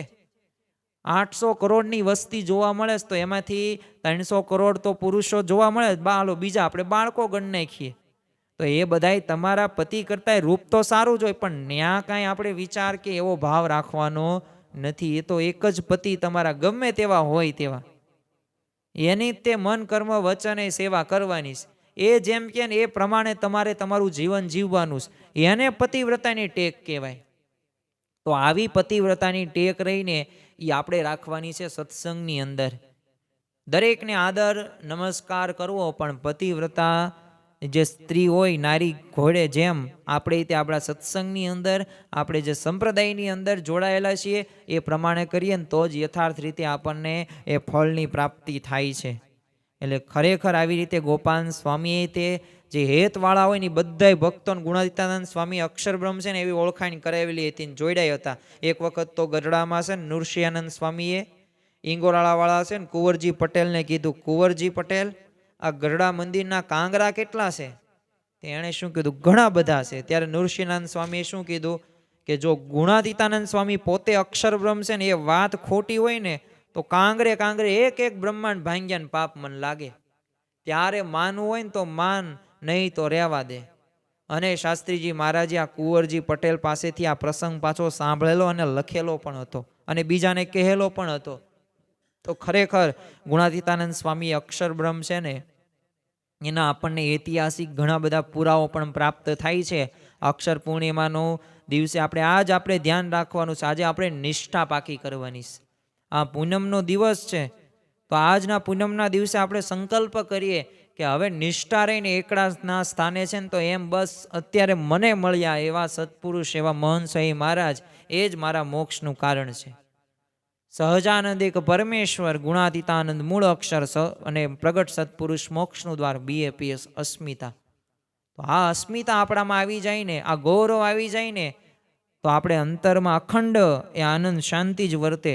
Speaker 1: 800 કરોડની વસ્તી જોવા મળે છે, તો એમાંથી 300 કરોડ તો પુરુષો જોવા મળે, બીજા આપણે બાળકો ગણ નાખીએ. તો એ બધાય તમારા પતિ કરતા રૂપ તો સારું જ હોય, પણ ન્યા કાંઈ આપણે વિચાર કે એવો ભાવ રાખવાનો નથી. એ તો એક જ પતિ તમારા ગમે તેવા હોય તેવા, એની તે મન કર્મ વચન એ સેવા કરવાની છે. એ જેમ કે એ પ્રમાણે તમારે તમારું જીવન જીવવાનું છે. એને પતિવ્રતાની ટેક કહેવાય. તો આવી પતિવ્રતાની ટેક રહીને એ આપણે રાખવાની છે સત્સંગની અંદર. દરેકને આદર નમસ્કાર કરવો, પણ પતિવ્રતા જે સ્ત્રી હોય, નારી ઘોડે જેમ આપણે તે આપણા સત્સંગની અંદર, આપણે જે સંપ્રદાયની અંદર જોડાયેલા છીએ એ પ્રમાણે કરીએ ને, તો જ યથાર્થ રીતે આપણને એ ફળની પ્રાપ્તિ થાય છે. એટલે ખરેખર આવી રીતે ગોપાલ સ્વામીએ તે જે હેતવાળા હોય ને બધાય ભક્તોને ગુણાતીતાનંદ સ્વામી અક્ષરબ્રહ્મ છે ને એવી ઓળખાણ કરાવેલી હતી ને જોડાયા હતા. એક વખત તો ગઢડામાં છે ને નૃસિંહાનંદ સ્વામીએ ઈંગોરાળાવાળા છે ને કુંવરજી પટેલને કીધું, કુંવરજી પટેલ, આ ગઢડા મંદિરના કાંગરા કેટલા છે? એણે શું કીધું, ઘણા બધા છે. ત્યારે નૃસિંહાનંદ સ્વામીએ શું કીધું કે જો ગુણાતીતાનંદ સ્વામી પોતે અક્ષરબ્રહ્મ છે ને એ વાત ખોટી હોય ને, તો કાંગરે કાંગરે એક એક બ્રહ્માંડ ભાંગ્યાને પાપ મન લાગે. ત્યારે માનવું હોય ને તો માન, નહીં તો રહેવા દે. અને શાસ્ત્રીજી મહારાજે આ કુંવરજી પટેલ પાસેથી આ પ્રસંગ પાછો સાંભળેલો અને લખેલો પણ હતો અને બીજાને કહેલો પણ હતો. તો ખરેખર ગુણાતીતાનંદ સ્વામી અક્ષરબ્રહ્મ છે ને એના આપણને ઐતિહાસિક ઘણા બધા પુરાવો પણ પ્રાપ્ત થાય છે. અક્ષર પૂર્ણિમાનો દિવસે આપણે ધ્યાન રાખવાનું છે. આજે આપણે નિષ્ઠા પાકી કરવાની છે. આ પૂનમનો દિવસ છે, તો આજના પૂનમના દિવસે આપણે સંકલ્પ કરીએ કે હવે નિષ્ઠા રહીને એકડાના સ્થાને છે ને, તો એમ બસ અત્યારે મને મળ્યા એવા સત્પુરુષ, એવા મહંત સ્વામી મહારાજ, એ જ મારા મોક્ષનું કારણ છે. સહજાનંદ એક પરમેશ્વર, ગુણાતીતાનંદ મૂળ અક્ષર અને પ્રગટ સત્પુરુષ મોક્ષનું દ્વાર, BAPS અસ્મિતા. તો આ અસ્મિતા આપણામાં આવી જાય ને, આ ગૌરવ આવી જાય ને, તો આપણે અંતરમાં અખંડ એ આનંદ શાંતિ જ વર્તે.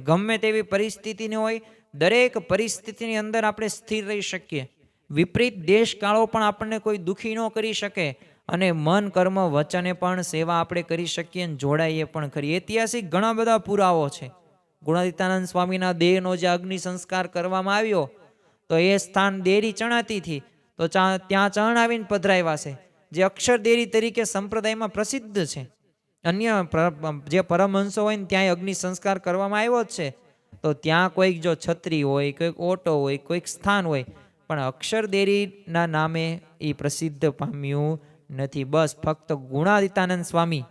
Speaker 1: ગમે તેવી પરિસ્થિતિની હોય, દરેક પરિસ્થિતિની અંદર આપણે સ્થિર રહી શકીએ. વિપરીત દેશકાળો પણ આપણને કોઈ દુઃખી ન કરી શકે. અને મન કર્મ વચને પણ સેવા આપણે કરી શકીએ અને જોડાઈએ પણ ખરી. ઐતિહાસિક ઘણા બધા પુરાવો છે. ગુણાતીતાનંદ સ્વામીના દેહનો જે અગ્નિ સંસ્કાર કરવામાં આવ્યો તો એ સ્થાન દેરી ચણાતીથી તો ત્યાં ચણાવીને પધરાવ્યા છે, જે અક્ષર દેરી તરીકે સંપ્રદાયમાં પ્રસિદ્ધ છે. અન્ય જે પરમહંસો હોય ને ત્યાં અગ્નિ સંસ્કાર કરવામાં આવ્યો જ છે. તો ત્યાં કોઈક જો છત્રી હોય, કોઈક ઓટો હોય, કોઈક સ્થાન હોય, પણ અક્ષર દેરીના નામે એ પ્રસિદ્ધ પામ્યું નથી. બસ ફક્ત ગુણાતીતાનંદ સ્વામી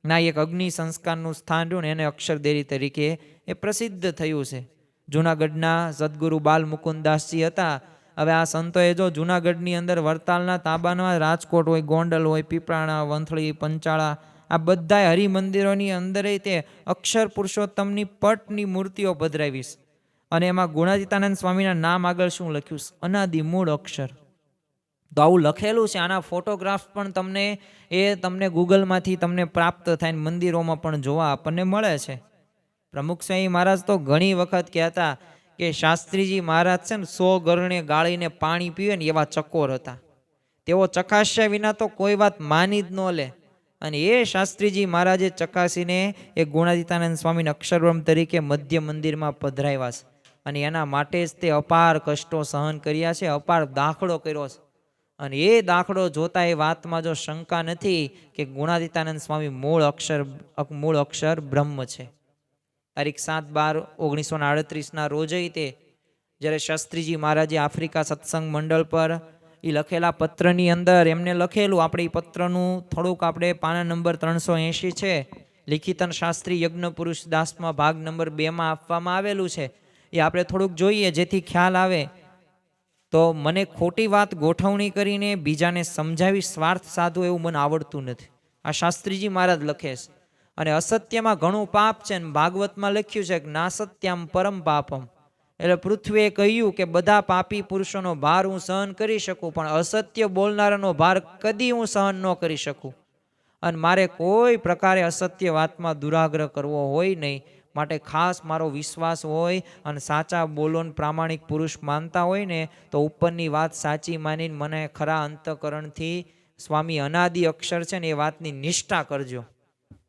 Speaker 1: ના એક અગ્નિ સંસ્કારનું સ્થાન રહ્યું ને એને અક્ષર દેરી તરીકે એ પ્રસિદ્ધ થયું છે. જુનાગઢના સદગુરુ બાલ મુકુદાસજી હતા. હવે આ સંતોએ જો જુનાગઢની અંદર વડતાલના તાબાના રાજકોટ હોય, ગોંડલ હોય, પીપળાણા, વંથળી, પંચાળા આ બધા હરિમંદિરોની અંદર તે અક્ષર પુરુષોત્તમની પટની મૂર્તિઓ પધરાવીશ. અને એમાં ગુણાતીતાનંદ સ્વામીના નામ આગળ શું લખ્યું? અનાદિ મૂળ અક્ષર. તો આવું લખેલું છે. આના ફોટોગ્રાફ પણ તમને ગૂગલમાંથી તમને પ્રાપ્ત થાય, મંદિરોમાં પણ જોવા આપણને મળે છે. પ્રમુખ સ્વામી મહારાજ તો ઘણી વખત કહેતા કે શાસ્ત્રીજી મહારાજ છે ને 100 ગરણે ગાળીને પાણી પીવે ને એવા ચકોર હતા. તેઓ ચકાસ્યા વિના તો કોઈ વાત માની જ ન લે. અને એ શાસ્ત્રીજી મહારાજે ચકાસીને એ ગુણાતીતાનંદ સ્વામીને અક્ષરબ્રહ્મ તરીકે મધ્ય મંદિરમાં પધરાવ્યા છે. અને એના માટે જ તે અપાર કષ્ટો સહન કર્યા છે, અપાર દાખલો કર્યો છે. અને એ દાખલો જોતા એ વાતમાં જો શંકા નથી કે ગુણાતીતાનંદ સ્વામી મૂળ અક્ષર બ્રહ્મ છે. તારીખ 7/12/1938 રોજ તે જ્યારે શાસ્ત્રીજી મહારાજે આફ્રિકા સત્સંગ મંડળ પર એ લખેલા પત્રની અંદર એમને લખેલું, આપણે એ પત્રનું થોડુંક આપણે પાના નંબર 380 છે, લિખિતન શાસ્ત્રી યજ્ઞ પુરુષ દાસમાં ભાગ નંબર 2માં આપવામાં આવેલું છે. એ આપણે થોડુંક જોઈએ જેથી ખ્યાલ આવે. તો મને ખોટી વાત ગોઠવણી કરીને બીજાને સમજાવી સ્વાર્થ સાધવું એવું મને આવડતું નથી. આ શાસ્ત્રીજી મહારાજ લખે છે. અને અસત્યમાં ઘણું પાપ છે. ને ભાગવતમાં લખ્યું છે કે નાસત્યમ પરમ પાપમ. એટલે પૃથ્વીએ કહ્યું કે બધા પાપી પુરુષોનો ભાર હું સહન કરી શકું, પણ અસત્ય બોલનારાનો ભાર કદી હું સહન ન કરી શકું. અને મારે કોઈ પ્રકારે અસત્ય વાતમાં દુરાગ્રહ કરવો હોય નહીં. માટે ખાસ મારો વિશ્વાસ હોય અને સાચા બોલોન પ્રામાણિક પુરુષ માનતા હોય ને તો ઉપરની વાત સાચી માનીને મને ખરા અંતકરણથી સ્વામી અનાદિ અક્ષર છે ને એ વાતની નિષ્ઠા કરજો.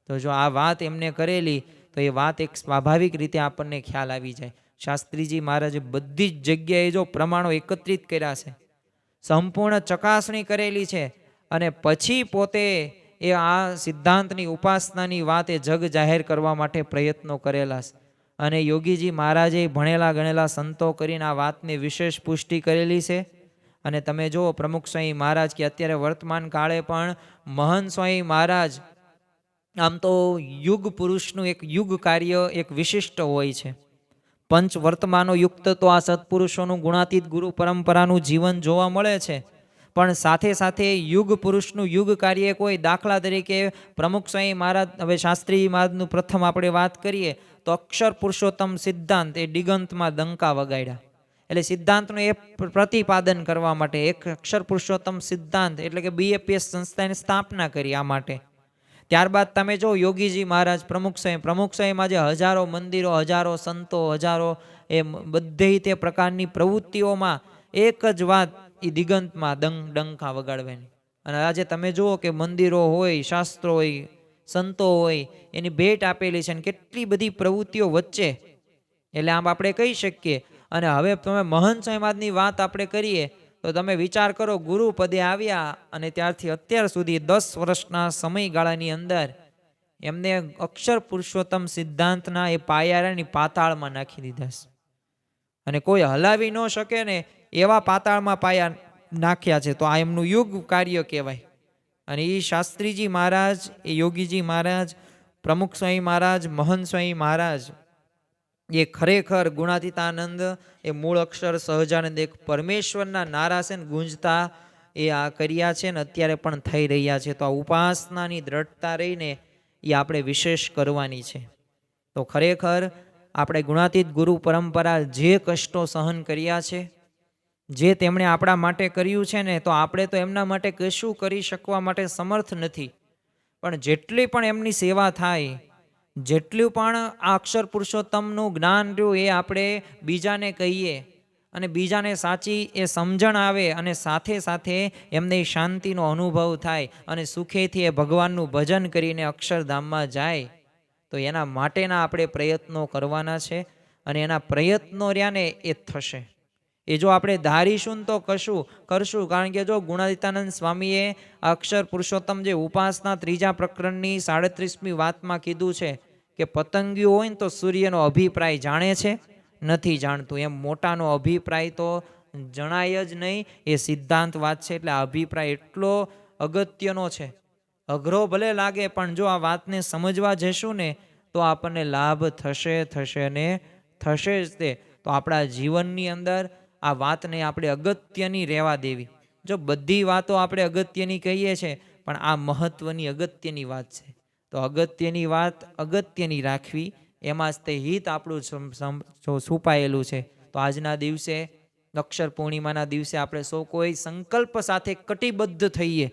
Speaker 1: તો જો આ વાત એમને કરેલી તો એ વાત એક સ્વાભાવિક રીતે આપણને ખ્યાલ આવી જાય. શાસ્ત્રીજી મહારાજે બધી જ જગ્યાએ જો પ્રમાણો એકત્રિત કર્યા છે, સંપૂર્ણ ચકાસણી કરેલી છે, અને પછી પોતે એ આ સિદ્ધાંતની ઉપાસનાની વાત એ જગ જાહેર કરવા માટે પ્રયત્નો કરેલા છે. અને યોગીજી મહારાજે ભણેલા ગણેલા સંતો કરીને આ વાતને વિશેષ પુષ્ટિ કરેલી છે. અને તમે જુઓ પ્રમુખ સ્વામી મહારાજ કે અત્યારે વર્તમાન કાળે પણ મહંત સ્વામી મહારાજ આમ તો યુગ પુરુષનું એક યુગ કાર્ય એક વિશિષ્ટ હોય છે. પંચ વર્તમાનો યુક્ત તો આ સત્પુરુષોનું ગુણાતીત ગુરુ પરંપરાનું જીવન જોવા મળે છે. પણ સાથે સાથે યુગ પુરુષનું યુગ કાર્ય કોઈ દાખલા તરીકે પ્રમુખ સ્વામી મહારાજ, હવે શાસ્ત્રી મહારાજનું પ્રથમ આપણે વાત કરીએ તો અક્ષર પુરુષોત્તમ સિદ્ધાંત એ દિગંતમાં ડંકા વગાડ્યા. એટલે સિદ્ધાંતનું એ પ્રતિપાદન કરવા માટે એક અક્ષર પુરુષોત્તમ સિદ્ધાંત એટલે કે BAPS સંસ્થાની સ્થાપના કરી આ માટે. ત્યારબાદ તમે જો યોગીજી મહારાજ પ્રમુખ સ્વામીમાં જે હજારો મંદિરો, હજારો સંતો, હજારો એ બધી તે પ્રકારની પ્રવૃત્તિઓમાં એક જ વાત એ દિગંતમાં ડંકા વગાડવાની. અને આજે તમે જુઓ કે મંદિરો હોય, શાસ્ત્રો હોય, સંતો હોય, એની ભેટ આપેલી છે. અને કેટલી બધી પ્રવૃત્તિઓ વચ્ચે એટલે આમ આપણે કહી શકીએ. અને હવે તમે મહંત સ્વામીની વાત આપણે કરીએ તો તમે વિચાર કરો, ગુરુ પદે આવ્યા અને ત્યારથી અત્યાર સુધી 10 વર્ષના સમયગાળાની અંદર એમને અક્ષર પુરુષોત્તમ સિદ્ધાંતના એ પાયાની પાતાળમાં નાખી દીધા છે. અને કોઈ હલાવી ન શકે ને એવા પાતાળમાં પાયા નાખ્યા છે. તો આ એમનું યુગ કાર્ય કહેવાય. અને એ શાસ્ત્રીજી મહારાજ, એ યોગીજી મહારાજ, પ્રમુખ સ્વામી મહારાજ, મહંત સ્વામી મહારાજ એ ખરેખર ગુણાતીતાનંદ એ મૂળ અક્ષર સહજાનંદ એક પરમેશ્વરના નારા છે ને ગુંજતા એ આ કર્યા છે ને અત્યારે પણ થઈ રહ્યા છે. તો આ ઉપાસનાની દ્રઢતા રહીને એ આપણે વિશેષ કરવાની છે. તો ખરેખર આપણે ગુણાતીત ગુરુ પરંપરા જે કષ્ટો સહન કર્યા છે, જે તેમણે આપણા માટે કર્યું છે ને, તો આપણે તો એમના માટે કશું કરી શકવા માટે સમર્થ નથી. પણ જેટલી પણ એમની સેવા થાય, જેટલું પણ આ અક્ષર પુરુષોત્તમનું જ્ઞાન રહ્યું એ આપણે બીજાને કહીએ અને બીજાને સાચી એ સમજણ આવે અને સાથે સાથે એમને શાંતિનો અનુભવ થાય અને સુખેથી એ ભગવાનનું ભજન કરીને અક્ષરધામમાં જાય, તો એના માટેના આપણે પ્રયત્નો કરવાના છે. અને એના પ્રયત્નો રહ્યાને એ થશે. એ જો આપણે ધારીશું ને તો કરશું. કારણ કે જો ગુણાતીતાનંદ સ્વામીએ અક્ષર પુરુષોત્તમ જે ઉપાસના 3જા પ્રકરણની 37મી વાતમાં કીધું છે કે પતંગિયું હોય ને તો સૂર્યનો અભિપ્રાય જાણે છે, નથી જાણતું. એમ મોટાનો અભિપ્રાય તો જણાય જ નહીં. એ સિદ્ધાંત વાત છે. એટલે આ અભિપ્રાય એટલો અગત્યનો છે. અઘરો ભલે લાગે પણ જો આ વાતને સમજવા જશું ને તો આપણને લાભ થશે ને થશે જ તે. તો આપણા જીવનની અંદર આ વાતને આપણે અગત્યની રહેવા દેવી. જો બધી વાતો આપણે અગત્યની કહીએ છીએ પણ આ મહત્વની અગત્યની વાત છે, તો અગત્યની વાત અગત્યની રાખવી. એમાં જ તે હિત આપણું છુપાયેલું છે. તો આજના દિવસે અક્ષર પૂર્ણિમાના દિવસે આપણે સૌ કોઈ સંકલ્પ સાથે કટિબદ્ધ થઈએ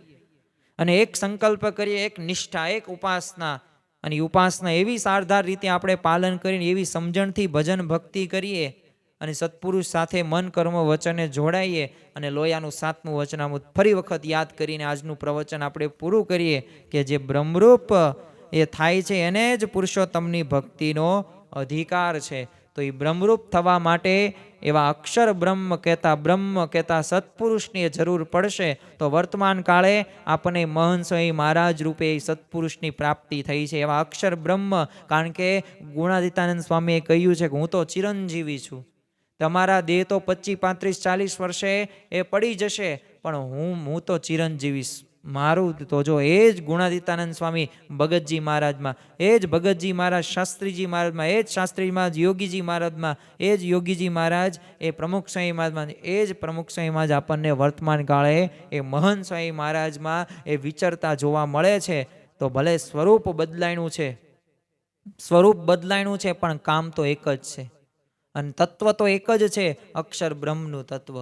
Speaker 1: અને એક સંકલ્પ કરીએ, એક નિષ્ઠા, એક ઉપાસના. અને ઉપાસના એવી સારધાર રીતે આપણે પાલન કરીને એવી સમજણથી ભજન ભક્તિ કરીએ અને સત્પુરુષ સાથે મન કર્મ વચને જોડાઈએ. અને લોયાનું 7મું વચનામૃત ફરી વખત યાદ કરીને આજનું પ્રવચન આપણે પૂરું કરીએ કે જે બ્રહ્મરૂપ એ થાય છે એને જ પુરુષોત્તમની ભક્તિનો અધિકાર છે. તો એ બ્રહ્મરૂપ થવા માટે એવા અક્ષર બ્રહ્મ કહેતા સત્પુરુષની જરૂર પડશે. તો વર્તમાન કાળે આપણને મહંત સ્વામી મહારાજ રૂપે સત્પુરુષની પ્રાપ્તિ થઈ છે, એવા અક્ષર બ્રહ્મ. કારણ કે ગુણાતીતાનંદ સ્વામીએ કહ્યું છે કે હું તો ચિરંજીવી છું. તમારા દેહ તો 25, 35, 40 વર્ષે એ પડી જશે, પણ હું તો ચિરંજીવી. મારું તો જો એ જ ગુણાતીતાનંદ સ્વામી ભગતજી મહારાજમાં, એ જ ભગતજી મહારાજ શાસ્ત્રીજી મહારાજમાં, એ જ શાસ્ત્રીજી મહારાજ યોગીજી મહારાજમાં, એ જ યોગીજી મહારાજ એ પ્રમુખ સ્વામી મહારાજમાં, એ જ પ્રમુખ સ્વામી મહારાજ આપણને વર્તમાન કાળે એ મહંત સ્વામી મહારાજમાં એ વિચરતા જોવા મળે છે. તો ભલે સ્વરૂપ બદલાયણું છે પણ કામ તો એક જ છે અને તત્વ તો એક જ છે, અક્ષર બ્રહ્મનું તત્વ.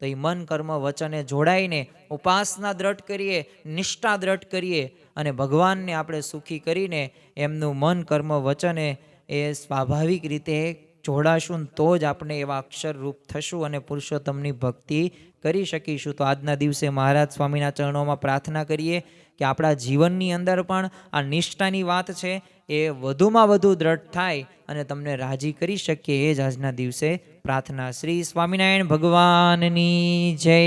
Speaker 1: તો એ મન કર્મ વચને જોડાઈને ઉપાસના દ્રઢ કરીએ, નિષ્ઠા દ્રઢ કરીએ અને ભગવાનને આપણે સુખી કરીને એમનું મન કર્મ વચને એ સ્વાભાવિક રીતે જોડાશું તો જ આપણે એવા અક્ષર રૂપ થશું અને પુરુષોત્તમની ભક્તિ કરી શકીશું. તો આજના દિવસે મહારાજ સ્વામીના ચરણોમાં પ્રાર્થના કરીએ કે આપણા જીવનની અંદર પણ આ નિષ્ઠાની વાત છે એ વધુમાં વધુ દ્રઢ થાય અને તમને રાજી કરી શકીએ. એ જ આજના દિવસે પ્રાર્થના. શ્રી સ્વામિનારાયણ ભગવાનની જય.